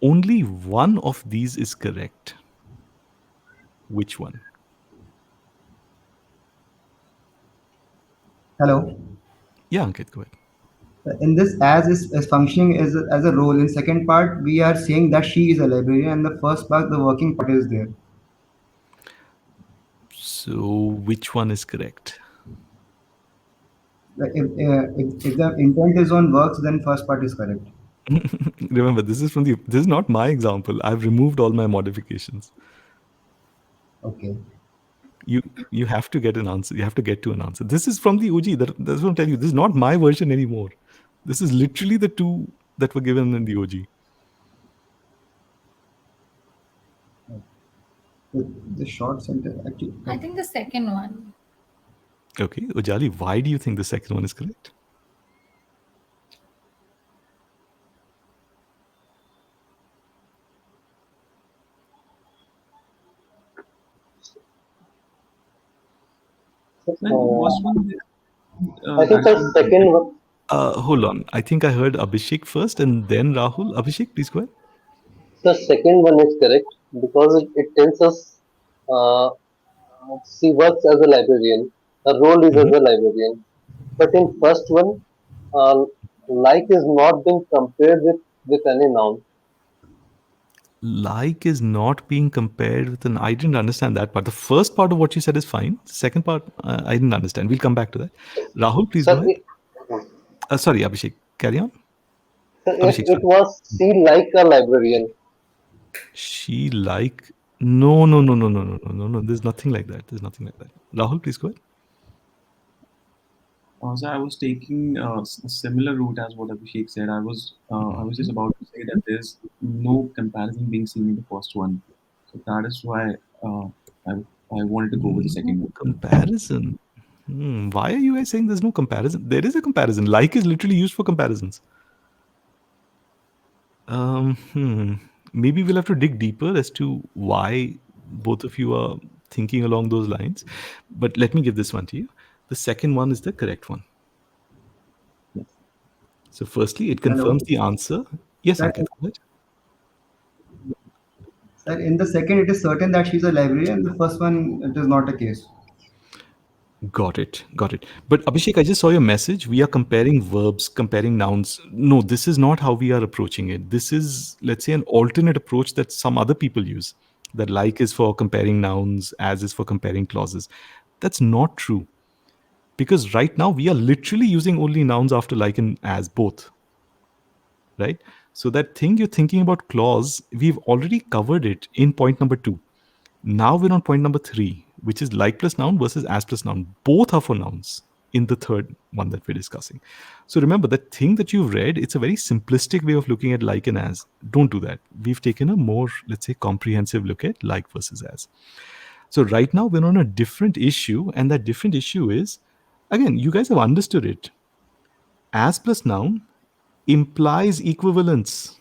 Only one of these is correct. Which one? Hello. Yeah, Ankit, go ahead. In this, as is functioning as a role. In second part, we are saying that she is a librarian, and the first part, the working part is there. So, which one is correct? If the intent is on works, then first part is correct. Remember, this is not my example. I've removed all my modifications. Okay. You you have to get an answer. You have to get to an answer. This is from the OG. That's what I'm telling you. This is not my version anymore. This is literally the two that were given in the OG. The short sentence actually. I think the second one. Okay, Ujali, why do you think the second one is correct? So in the first one, I think that is the being second one, Hold on. I think I heard Abhishek first and then Rahul. Abhishek, please go ahead. the second one is correct because it tells us uh, she works as a librarian. Her role is as Mhm. a librarian. But in first one, uh, like is not being compared with any noun. Like is not being compared with an. I didn't understand that part. The first part of what you said is fine. The second part, I didn't understand. We'll come back to that. Rahul, please So, go ahead. Sorry, Abhishek. Carry on. if Abhishek, it sorry. was she like a librarian, She like. No, no, no, no, no, no, no, no, no. There's nothing like that. There's nothing like that. Rahul, please go ahead. So I was taking a similar route as what Abhishek said. I was just about to say that there's no comparison being seen in the first one. So that is why uh, I I wanted to go with the No second one. comparison. Why are you guys saying there's no comparison? There is a comparison. Like is literally used for comparisons. Um, hmm. Maybe we'll have to dig deeper as to why both of you are thinking along those lines. But let me give this one to you. The second one is the correct one. Yes. So, firstly, it Hello. confirms the answer. Yes, Sir, Ankit, go ahead. sir, in the second, it is certain that she's a librarian. The first one, it is not the case. Got it. Got it. But Abhishek, I just saw your message. We are comparing verbs, comparing nouns. No, this is not how we are approaching it. This is, let's say, an alternate approach that some other people use. That like is for comparing nouns, as is for comparing clauses. That's not true. Because right now we are literally using only nouns after like and as both, right? So that thing you're thinking about clause, we've already covered it in point number 2. Now we're on point number 3, which is like plus noun versus as plus noun. Both are for nouns in the third one that we're discussing. So remember, that thing that you've read, it's a very simplistic way of looking at like and as. Don't do that. We've taken a more, let's say, comprehensive look at like versus as. So right now we're on a different issue, and that different issue is, again, you guys have understood it. As plus noun implies equivalence.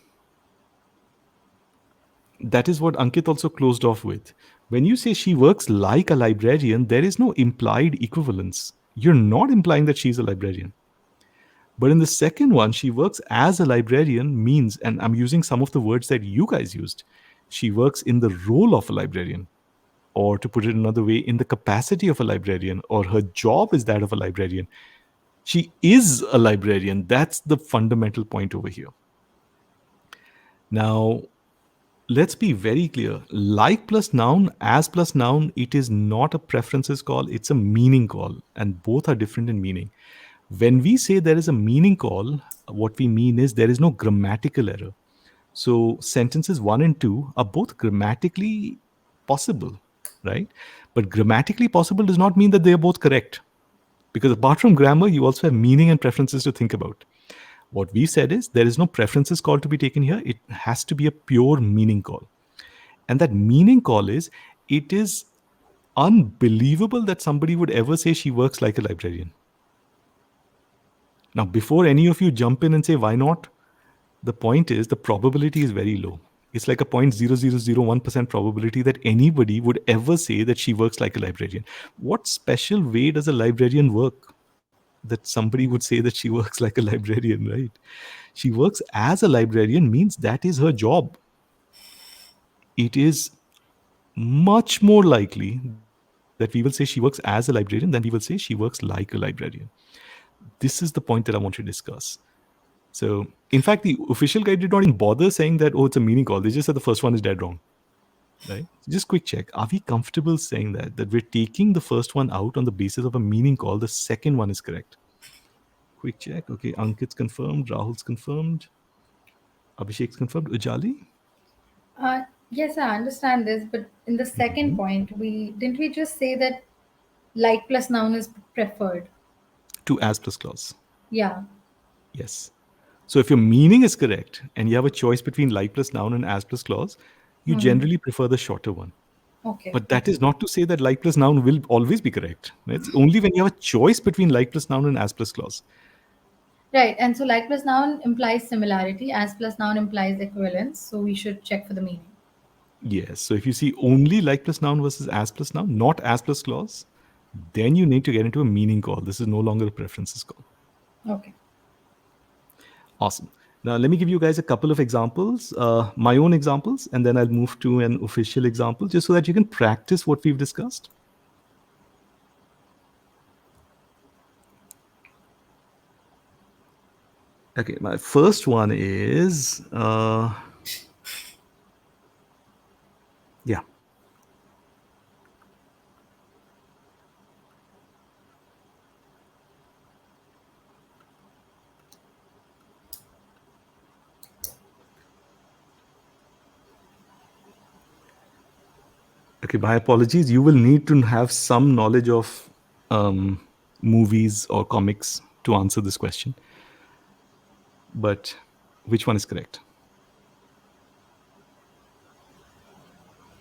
That is what Ankit also closed off with. When you say she works like a librarian, there is no implied equivalence. You're not implying that she's a librarian. But in the second one, she works as a librarian means, and I'm using some of the words that you guys used, she works in the role of a librarian, or to put it another way, in the capacity of a librarian, or her job is that of a librarian. She is a librarian. That's the fundamental point over here. Now, let's be very clear. Like plus noun, as plus noun, it is not a preferences call, it's a meaning call, and both are different in meaning. When we say there is a meaning call, what we mean is there is no grammatical error. So sentences 1 and 2 are both grammatically possible, right? But grammatically possible does not mean that they are both correct. Because apart from grammar, you also have meaning and preferences to think about. What we said is there is no preferences call to be taken here. It has to be a pure meaning call. And that meaning call is, it is unbelievable that somebody would ever say she works like a librarian. Now, before any of you jump in and say, why not? The point is, the probability is very low. It's like a 0.0001% probability that anybody would ever say that she works like a librarian. What special way does a librarian work that somebody would say that she works like a librarian, right? She works as a librarian means that is her job. It is much more likely that we will say she works as a librarian than we will say she works like a librarian. This is the point that I want to discuss. So, in fact, the official guide did not even bother saying that, oh, it's a meaning call. They just said the first one is dead wrong, right? Just quick check. Are we comfortable saying that we're taking the first one out on the basis of a meaning call? The second one is correct. Quick check. Okay, Ankit's confirmed. Rahul's confirmed. Abhishek's confirmed. Ujali? Yes, I understand this, but in the second Mhm. point, we didn't we just say that like plus noun is preferred? To as plus clause. Yeah. Yes. So if your meaning is correct and you have a choice between like plus noun and as plus clause, you Hmm. generally prefer the shorter one. Okay. But that Okay. is not to say that like plus noun will always be correct. It's only when you have a choice between like plus noun and as plus clause. Right. And so like plus noun implies similarity, as plus noun implies equivalence. So we should check for the meaning. Yes. So if you see only like plus noun versus as plus noun, not as plus clause, Then you need to get into a meaning call. This is no longer a preferences call. Okay. Awesome. Now, let me give you guys a couple of examples, my own examples, and then I'll move to an official example just so that you can practice what we've discussed. Okay, my first one is, yeah. Okay, my apologies. You will need to have some knowledge of movies or comics to answer this question. But which one is correct?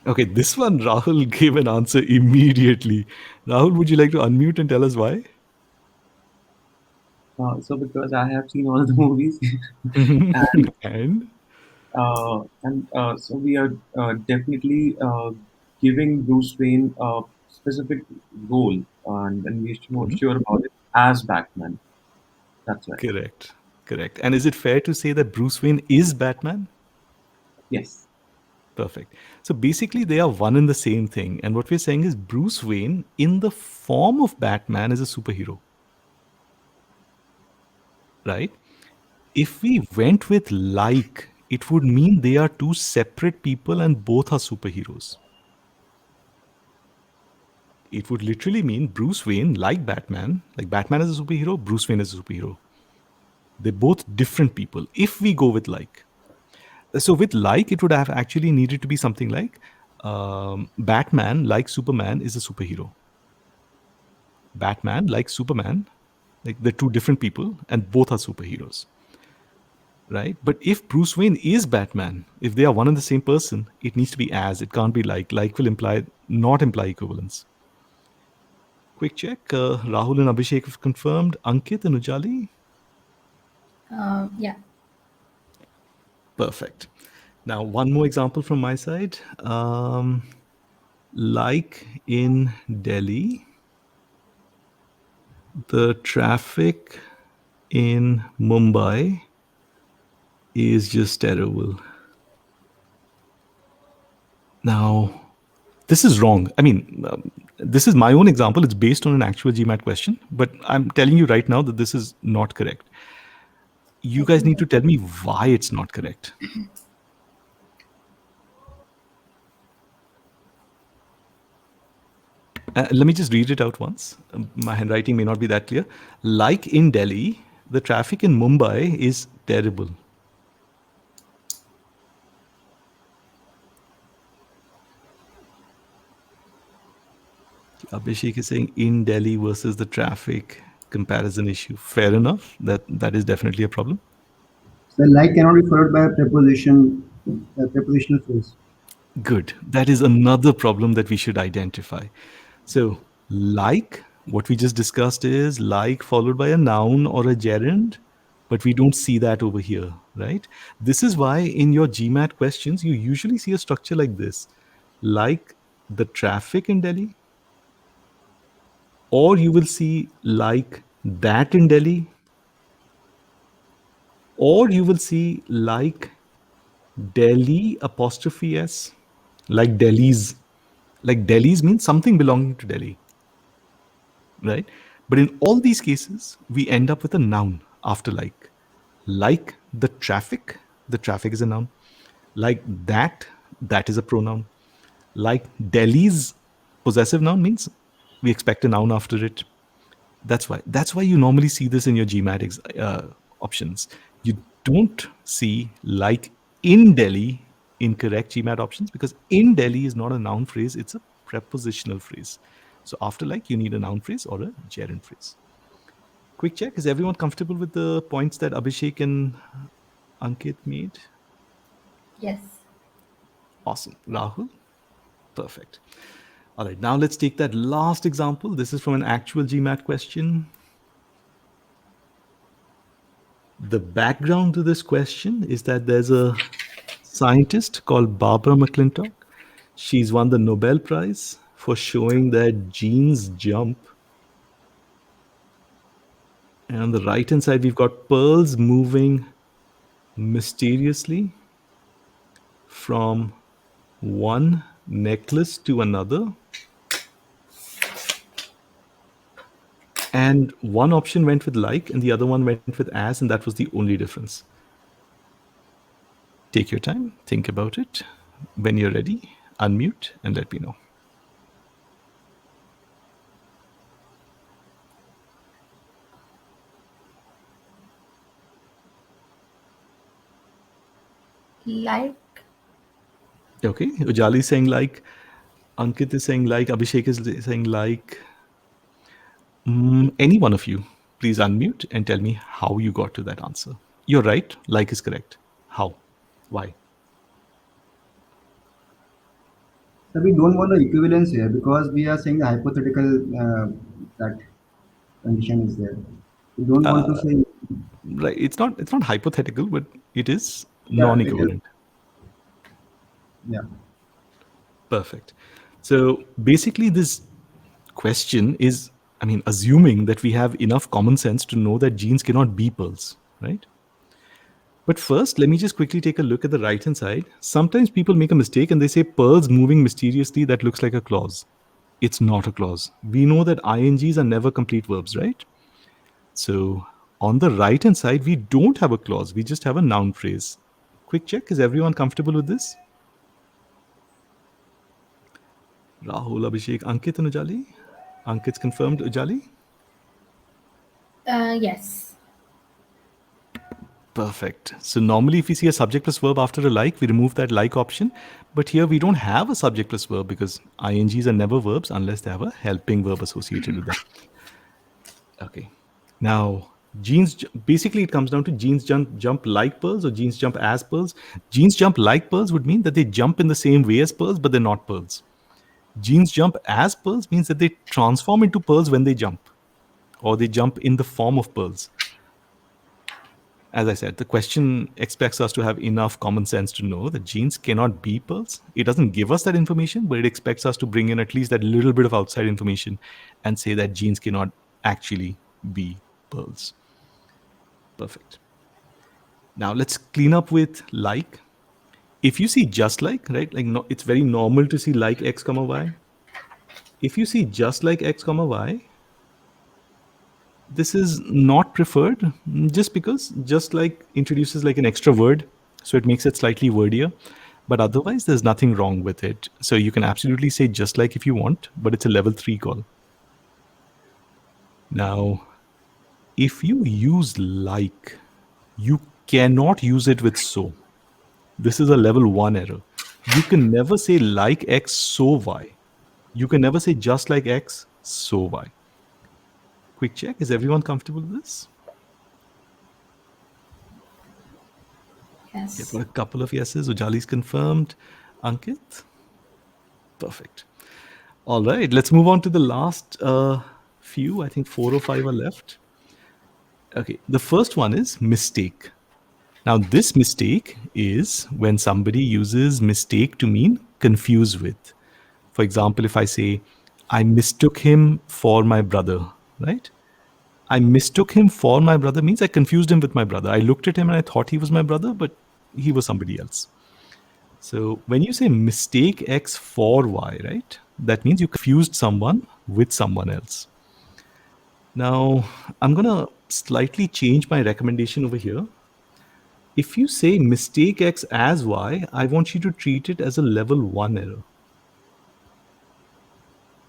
Okay, this one Rahul gave an answer immediately. Rahul, would you like to unmute and tell us why? So because I have seen all the movies, and And so we are definitely giving Bruce Wayne a specific role, and we're Mhm. sure about it as Batman. That's right. Correct. Correct. And is it fair to say that Bruce Wayne is Batman? Yes. Perfect. So basically, they are one and the same thing. And what we're saying is Bruce Wayne, in the form of Batman, is a superhero, right? If we went with like, it would mean they are two separate people and both are superheroes. It would literally mean Bruce Wayne, like Batman is a superhero, Bruce Wayne is a superhero. They're both different people. If we go with like, so with like, it would have actually needed to be something like Batman, like Superman, is a superhero. Batman, like Superman, like they're two different people and both are superheroes, right? But if Bruce Wayne is Batman, if they are one and the same person, it needs to be as. It can't be like. Like will imply not imply equivalence. Quick check. Rahul and Abhishek have confirmed. Ankit and Ujali, Yeah. perfect. Now one more example from my side. Like in Delhi, the traffic in Mumbai is just terrible. Now, this is wrong. I mean, this is my own example. It's based on an actual GMAT question, but I'm telling you right now that this is not correct. You guys need to tell me why it's not correct. Let me just read it out once. My handwriting may not be that clear. Like in Delhi, the traffic in Mumbai is terrible. Abhishek is saying in Delhi versus the traffic comparison issue. Fair enough. That is definitely a problem. So like cannot be followed by a prepositional phrase. Good. That is another problem that we should identify. So, like, what we just discussed is like followed by a noun or a gerund, but we don't see that over here, right? This is why in your GMAT questions, you usually see a structure like this, like the traffic in Delhi, or you will see like that in Delhi, or you will see like Delhi apostrophe S, like Delhi's. Like Delhi's means something belonging to Delhi, right? But in all these cases, we end up with a noun after like. Like the traffic is a noun. Like that is a pronoun. Like Delhi's possessive noun means we expect a noun after it. That's why you normally see this in your GMAT options. You don't see like in Delhi in correct GMAT options because in Delhi is not a noun phrase, it's a prepositional phrase. So after like you need a noun phrase or a gerund phrase. Quick check, is everyone comfortable with the points that Abhishek and Ankit made? Yes. Awesome. Rahul? Perfect. All right, now let's take that last example. This is from an actual GMAT question. The background to this question is that there's a scientist called Barbara McClintock. She's won the Nobel Prize for showing that genes jump. And on the right hand side, we've got pearls moving mysteriously from one necklace to another. And one option went with like, and the other one went with as, and that was the only difference. Take your time, think about it. When you're ready, unmute and let me know. Like, Okay, Ujali is saying like, Ankit is saying like, Abhishek is saying like. Any one of you, please unmute and tell me how you got to that answer. You're right, like is correct. How? Why? So we don't want the equivalence here because we are saying the hypothetical that condition is there. We don't want to say Right, it's not hypothetical, but it is yeah, it is. non-equivalent. Yeah. Perfect. So basically this question is, I mean, assuming that we have enough common sense to know that genes cannot be pearls, right? But first, let me just quickly take a look at the right hand side. Sometimes people make a mistake and they say pearls moving mysteriously, that looks like a clause. It's not a clause. We know that INGs are never complete verbs, right? So on the right hand side, we don't have a clause. We just have a noun phrase. Quick check. Is everyone comfortable with this? Rahul, Abhishek, Ankit and Ujali? Ankit's confirmed. Ujali? yes. Perfect. So normally if we see a subject plus verb after a like, we remove that like option. But here we don't have a subject plus verb because INGs are never verbs unless they have a helping verb associated with them. Okay. Now, basically it comes down to genes jump like pearls or genes jump as pearls. Genes jump like pearls would mean that they jump in the same way as pearls, but they're not pearls. Genes jump as pearls means that they transform into pearls when they jump, or they jump in the form of pearls. As I said, the question expects us to have enough common sense to know that genes cannot be pearls. It doesn't give us that information, but it expects us to bring in at least that little bit of outside information and say that genes cannot actually be pearls. Perfect. Now let's clean up with like. If you see just like, right, like no, it's very normal to see like x comma y. If you see just like x comma y, this is not preferred just because just like introduces like an extra word, so it makes it slightly wordier, but otherwise there's nothing wrong with it. So you can absolutely say just like if you want, but it's a level 3 call. Now if you use like, you cannot use it with so. This is a level 1 error. You can never say like x so y. You can never say just like x so y. Quick check, is everyone comfortable with this? Yes. I've got a couple of yeses. Ujali's confirmed. Ankit? Perfect. All right, let's move on to the last few. I think 4 or 5 are left. Okay, the first one is mistake. Now, this mistake is when somebody uses mistake to mean confuse with. For example, if I say, I mistook him for my brother, right? I mistook him for my brother means I confused him with my brother. I looked at him and I thought he was my brother, but he was somebody else. So when you say mistake X for Y, right? That means you confused someone with someone else. Now, I'm going to slightly change my recommendation over here. If you say mistake X as Y, I want you to treat it as a level 1 error.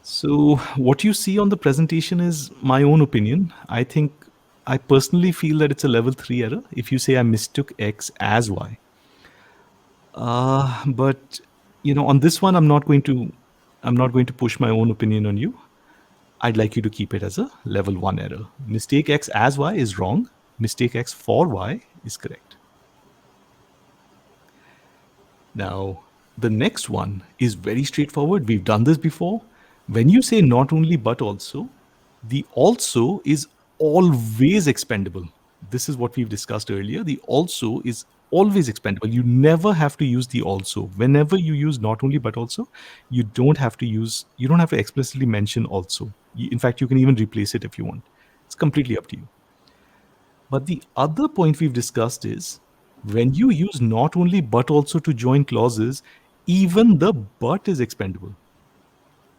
So what you see on the presentation is my own opinion. I personally feel that it's a level 3 error if you say I mistook X as Y. But on this one, I'm not going to push my own opinion on you. I'd like you to keep it as a level 1 error. Mistake X as Y is wrong. Mistake X for Y is correct. Now, the next one is very straightforward. We've done this before. When you say not only but also, the also is always expendable. This is what we've discussed earlier. The also is always expandable. You never have to use the also. Whenever you use not only but also, you don't have to explicitly mention also. In fact, you can even replace it if you want. It's completely up to you. But the other point we've discussed is when you use not only but also to join clauses, even the but is expandable.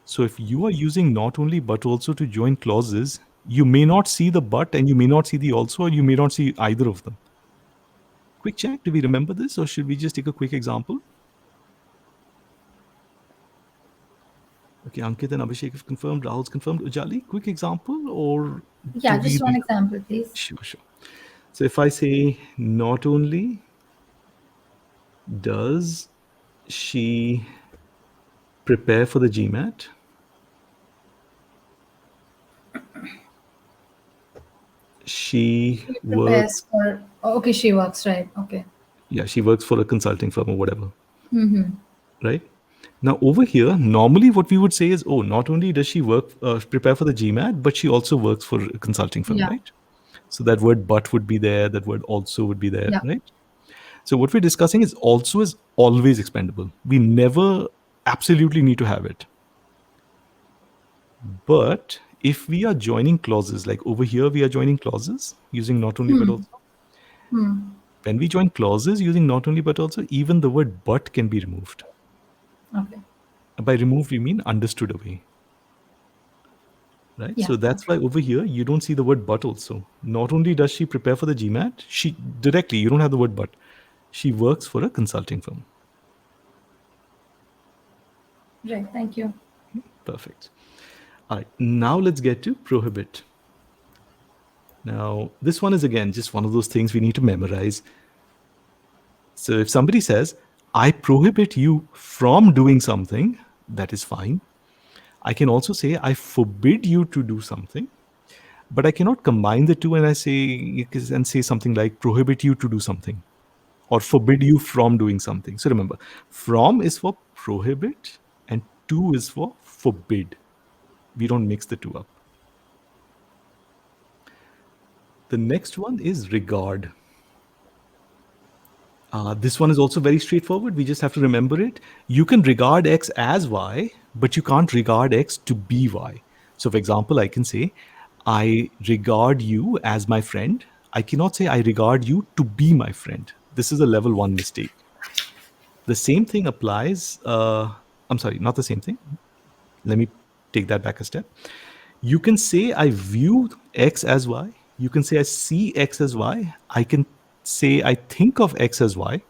So if you are using not only but also to join clauses, you may not see the but and you may not see the also, or you may not see either of them. Quick check, do we remember this, or should we just take a quick example? Okay, Ankit and Abhishek have confirmed, Rahul's confirmed. Ujali, quick example, or do Yeah, we? just one example, please. Sure, sure. So if I say not only does she prepare for the GMAT, she She prepares works, for. Oh, okay, she works, right? Okay. yeah, she works for a consulting firm or whatever, Mm-hmm. right? Now over here, normally what we would say is, oh, not only does she work, prepare for the GMAT, but she also works for a consulting firm, Yeah. right? So that word but would be there, that word also would be there, Yeah. right? So what we're discussing is also is always expandable. We never absolutely need to have it. But if we are joining clauses, like over here, we are joining clauses using not only but also. When we join clauses using not only but also, even the word but can be removed. Okay. By removed, we mean understood away. Right? Yeah. So that's why over here, you don't see the word but also. Not only does she prepare for the GMAT, she directly, you don't have the word but. She works for a consulting firm. Right. Thank you. Perfect. All right, now let's get to prohibit. Now, this one is again just one of those things we need to memorize. So if somebody says, I prohibit you from doing something, that is fine. I can also say, I forbid you to do something, but I cannot combine the two and say something like prohibit you to do something or forbid you from doing something. So remember, from is for prohibit and to is for forbid. We don't mix the two up. The next one is regard. This one is also very straightforward. We just have to remember it. You can regard X as Y, but you can't regard X to be Y. So, for example, I can say, I regard you as my friend. I cannot say, I regard you to be my friend. This is a level 1 mistake. The same thing applies. I'm sorry, not the same thing. Let me take that back a step. You can say, I view X as Y. You can say, I see X as Y. I can say, I think of X as Y.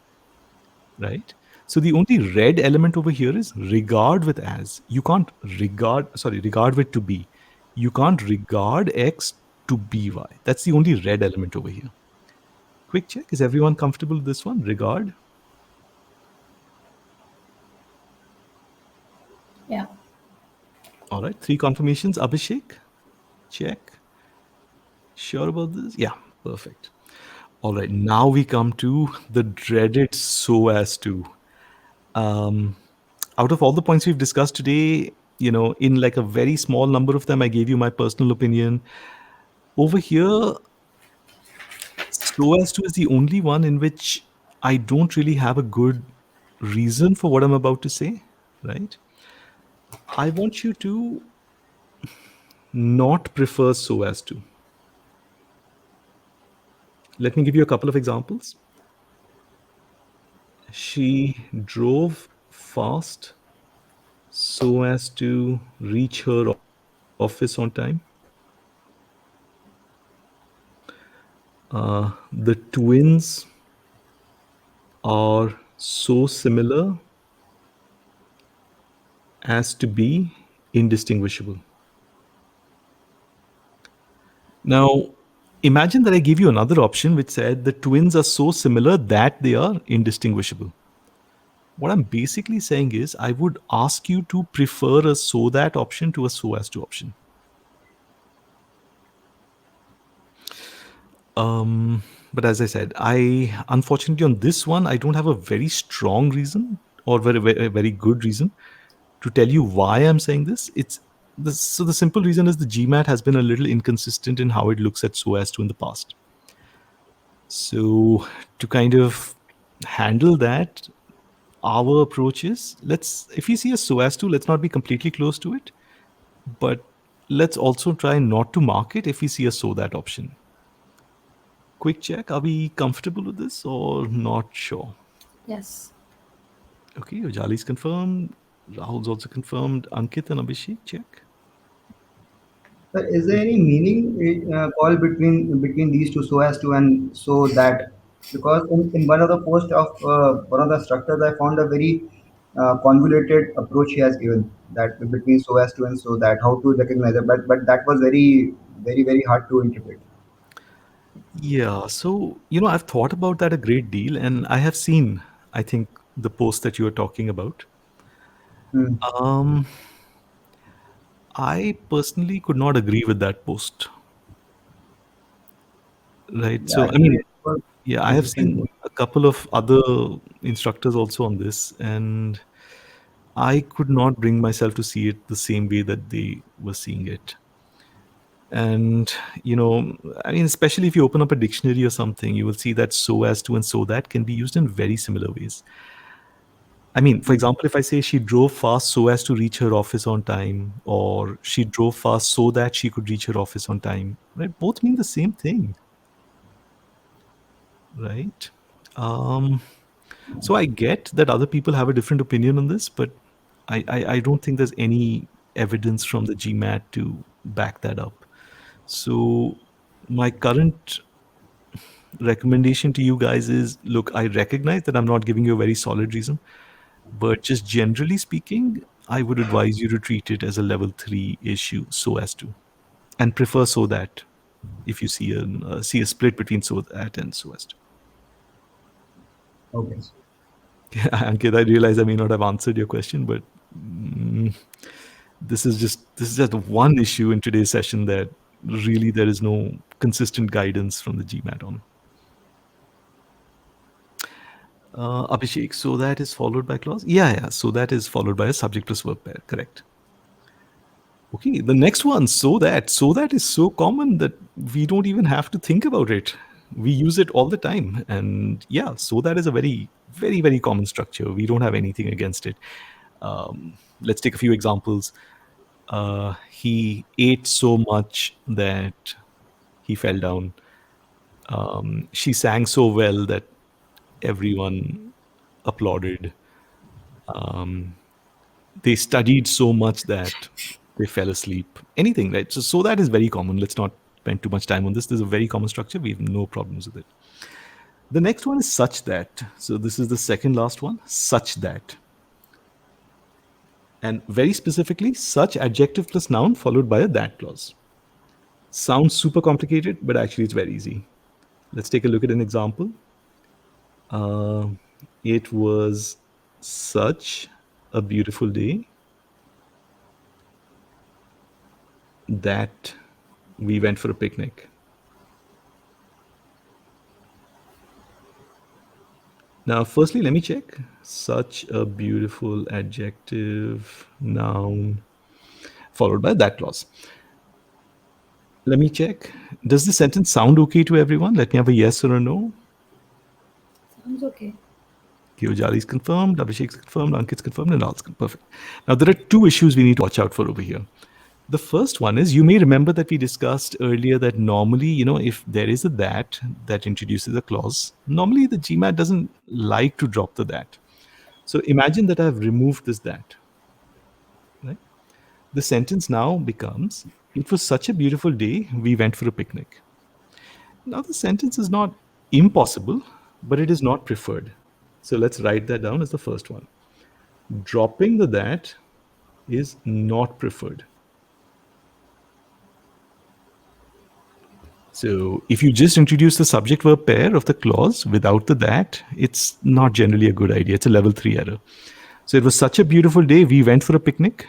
Right? So the only red element over here is regard with as. You can't regard with to be. You can't regard X to be Y. That's the only red element over here. Quick check. Is everyone comfortable with this one? Regard. Yeah. All right. 3 confirmations. Abhishek. Check. Sure about this? Yeah. Perfect. All right. Now we come to the dreaded so as to. Out of all the points we've discussed today, in like a very small number of them, I gave you my personal opinion. Over here, so as to is the only one in which I don't really have a good reason for what I'm about to say, right? I want you to not prefer so as to. Let me give you a couple of examples. She drove fast so as to reach her office on time. The twins are so similar as to be indistinguishable. Now, imagine that I gave you another option which said the twins are so similar that they are indistinguishable. What I'm basically saying is I would ask you to prefer a so that option to a so as to option. But as I said, unfortunately on this one, I don't have a very strong reason or very good reason to tell you why I'm saying this. So the simple reason is the GMAT has been a little inconsistent in how it looks at so as to in the past. So to kind of handle that, our approach is, let's, if we see a so as to, let's not be completely close to it, but let's also try not to mark it if we see a so that option. Quick check, are we comfortable with this or not sure? Yes. Okay, Ujali's confirmed, Rahul's also confirmed, Ankit and Abhishek, check. But is there any meaning call between these two, so as to and so that? Because in one of the posts of one of the instructors, I found a very convoluted approach he has given, that between so as to and so that, how to recognize it. But that was very hard to interpret. Yeah, so, I've thought about that a great deal, and I have seen, I think, the post that you are talking about. Hmm. Um, I personally could not agree with that post, right? Yeah, So, I actually, mean, it was yeah, I have interesting seen post. a couple of other instructors also on this, and I could not bring myself to see it the same way that they were seeing it. And, I mean, especially if you open up a dictionary or something, you will see that so as to and so that can be used in very similar ways. I mean, for example, if I say she drove fast so as to reach her office on time, or she drove fast so that she could reach her office on time, right? Both mean the same thing, right? Um, so I get that other people have a different opinion on this, but I don't think there's any evidence from the GMAT to back that up. So my current recommendation to you guys is, look, I recognize that I'm not giving you a very solid reason, but just generally speaking, I would advise you to treat it as a level 3 issue, so as to, and prefer so that if you see a split between so that and so as to. Okay. Ankit, I realize I may not have answered your question, but mm, this is just one issue in today's session that really there is no consistent guidance from the GMAT on. Abhishek, so that is followed by clause? Yeah, yeah. So that is followed by a subject plus verb pair. Correct. Okay, the next one, so that. So that is so common that we don't even have to think about it. We use it all the time. And yeah, so that is a very, very, very common structure. We don't have anything against it. Let's take a few examples. He ate so much that he fell down. She sang so well that everyone applauded. They studied so much that they fell asleep. Anything, right? So that is very common. Let's not spend too much time on this. This is a very common structure. We have no problems with it. The next one is such that. So this is the second last one, such that. And very specifically, such adjective plus noun followed by a that clause. Sounds super complicated, but actually it's very easy. Let's take a look at an example. Uh, it was such a beautiful day that we went for a picnic. Now, firstly, let me check. Such a beautiful adjective, noun, followed by that clause. Let me check. Does the sentence sound okay to everyone? Let me have a yes or a no. Sounds okay. Kyojali is confirmed, Abhishek's confirmed, Ankit's confirmed, and Rahul's confirmed. Perfect. Now, there are two issues we need to watch out for over here. The first one is, you may remember that we discussed earlier that normally, if there is a that introduces a clause, normally the GMAT doesn't like to drop the that. So imagine that I've removed this that, right? The sentence now becomes, it was such a beautiful day, we went for a picnic. Now, the sentence is not impossible, but it is not preferred. So let's write that down as the first one. Dropping the that is not preferred. So if you just introduce the subject verb pair of the clause without the that, it's not generally a good idea. It's a level 3 error. So it was such a beautiful day, we went for a picnic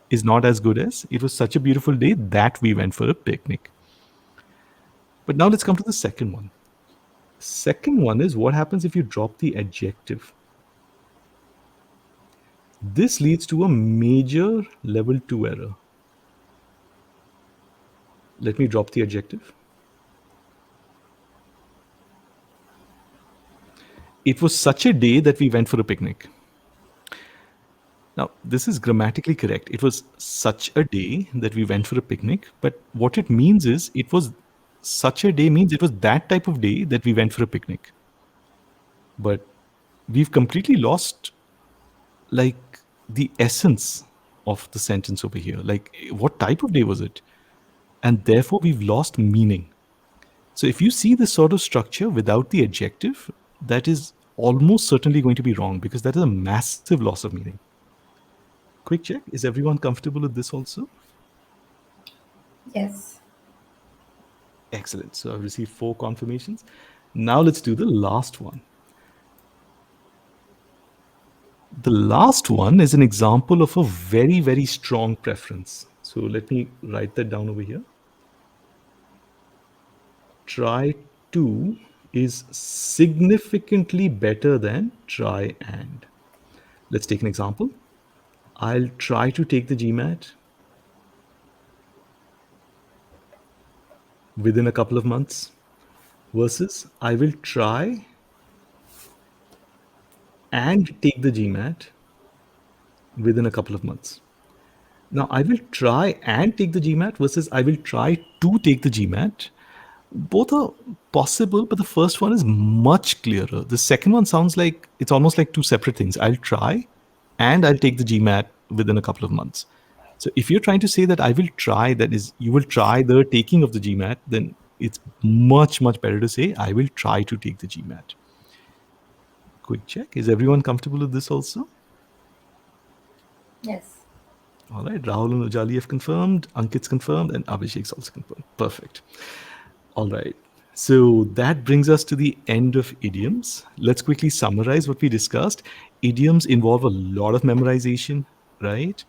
is not as good as it was such a beautiful day that we went for a picnic. But now let's come to the second one. Second one is, what happens if you drop the adjective? This leads to a major level 2 error. Let me drop the adjective. It was such a day that we went for a picnic. Now, this is grammatically correct. It was such a day that we went for a picnic, but what it means is it was such a day means it was that type of day that we went for a picnic. But we've completely lost like the essence of the sentence over here. Like, what type of day was it? And therefore, we've lost meaning. So, if you see this sort of structure without the adjective, that is almost certainly going to be wrong because that is a massive loss of meaning. Quick check. Is everyone comfortable with this also? Yes. Excellent. So I've received 4 confirmations. Now let's do the last one. The last one is an example of a very, very strong preference. So let me write that down over here. Try to is significantly better than try and. Let's take an example. I'll try to take the GMAT within a couple of months versus I will try and take the GMAT within a couple of months. Now, I will try and take the GMAT versus I will try to take the GMAT. Both are possible, but the first one is much clearer. The second one sounds like it's almost like two separate things. I'll try and I'll take the GMAT within a couple of months. So if you're trying to say that I will try, that is, you will try the taking of the GMAT, then it's much, much better to say I will try to take the GMAT. Quick check. Is everyone comfortable with this also? Yes. All right. Rahul and Ujali have confirmed. Ankit's confirmed. And Abhishek's also confirmed. Perfect. All right. So that brings us to the end of idioms. Let's quickly summarize what we discussed. Idioms involve a lot of memorization, right?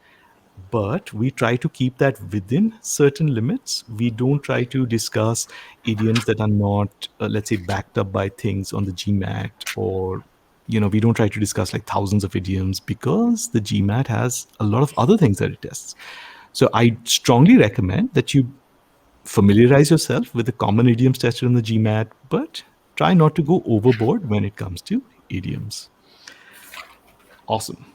But we try to keep that within certain limits. We don't try to discuss idioms that are not, let's say, backed up by things on the GMAT, or we don't try to discuss like thousands of idioms because the GMAT has a lot of other things that it tests. So I strongly recommend that you familiarize yourself with the common idioms tested on the GMAT, but try not to go overboard when it comes to idioms. Awesome.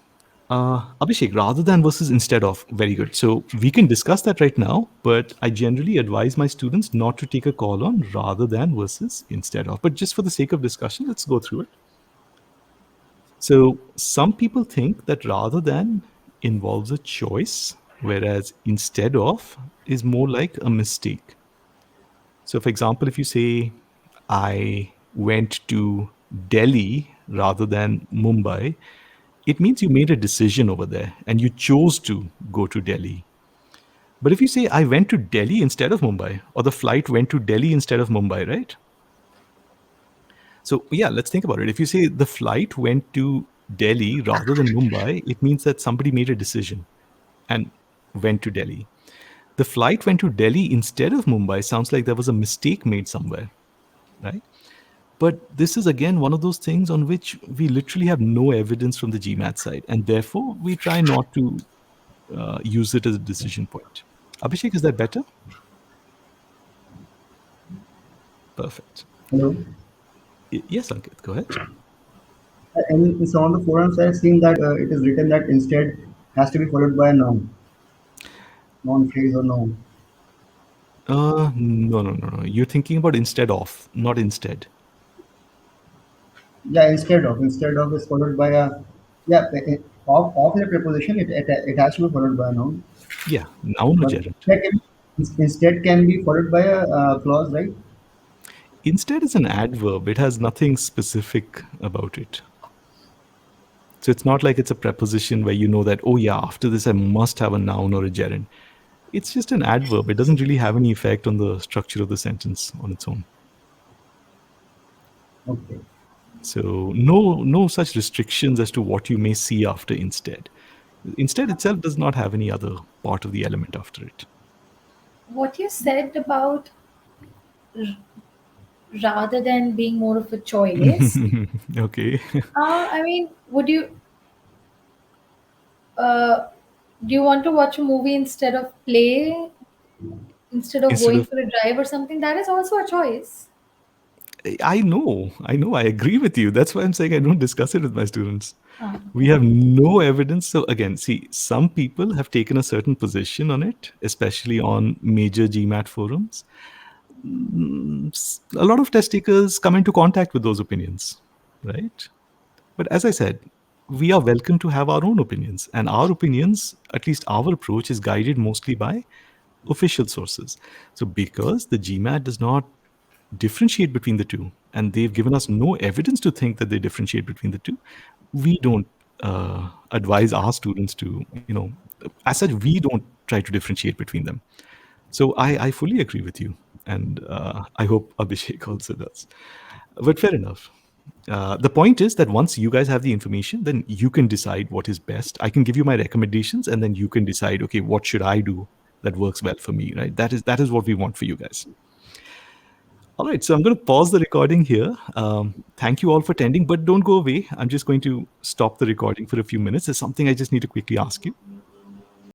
Abhishek, rather than versus instead of, very good. So we can discuss that right now, but I generally advise my students not to take a call on rather than versus instead of. But just for the sake of discussion, let's go through it. So some people think that rather than involves a choice, whereas instead of is more like a mistake. So, for example, if you say, I went to Delhi rather than Mumbai, it means you made a decision over there and you chose to go to Delhi. But if you say, I went to Delhi instead of Mumbai, or the flight went to Delhi instead of Mumbai, right? So, yeah, let's think about it. If you say the flight went to Delhi rather than Mumbai, it means that somebody made a decision and went to Delhi. The flight went to Delhi instead of Mumbai sounds like there was a mistake made somewhere, right? But this is again one of those things on which we literally have no evidence from the GMAT side, and therefore we try not to use it as a decision point. Abhishek, is that better? Perfect. Hello. Yes, Ankit, go ahead. In some of the forums, I've seen that it is written that instead has to be followed by a noun phrase or noun. No, no, no, no. You're thinking about instead of, not instead. Yeah, instead of is followed by a yeah. Of is a preposition. It has to be followed by a noun. Yeah, noun or But gerund. instead can be followed by a clause, right? Instead is an adverb. It has nothing specific about it. So it's not like it's a preposition where you know that, oh yeah, after this I must have a noun or a gerund. It's just an adverb. It doesn't really have any effect on the structure of the sentence on its own. Okay. So no such restrictions as to what you may see after instead. Instead itself does not have any other part of the element after it. What you said about rather than being more of a choice, Okay. I mean, would you uh, do you want to watch a movie instead of play, instead of Instead going of for a drive or something? That is also a choice. I agree with you. That's why I'm saying I don't discuss it with my students. We Okay. have no evidence. So again, see, some people have taken a certain position on it, especially on major GMAT forums. A lot of test takers come into contact with those opinions, right? But as I said, we are welcome to have our own opinions, and our opinions, at least our approach, is guided mostly by official sources. So because the GMAT does not differentiate between the two, and they've given us no evidence to think that they differentiate between the two, we don't advise our students to, as such, we don't try to differentiate between them. So I fully agree with you, and I hope Abhishek also does. But fair enough. The point is that once you guys have the information, then you can decide what is best. I can give you my recommendations, and then you can decide, okay, what should I do that works well for me, right? That is what we want for you guys. All right, so I'm going to pause the recording here. Thank you all for attending, but don't go away. I'm just going to stop the recording for a few minutes. There's something I just need to quickly ask you.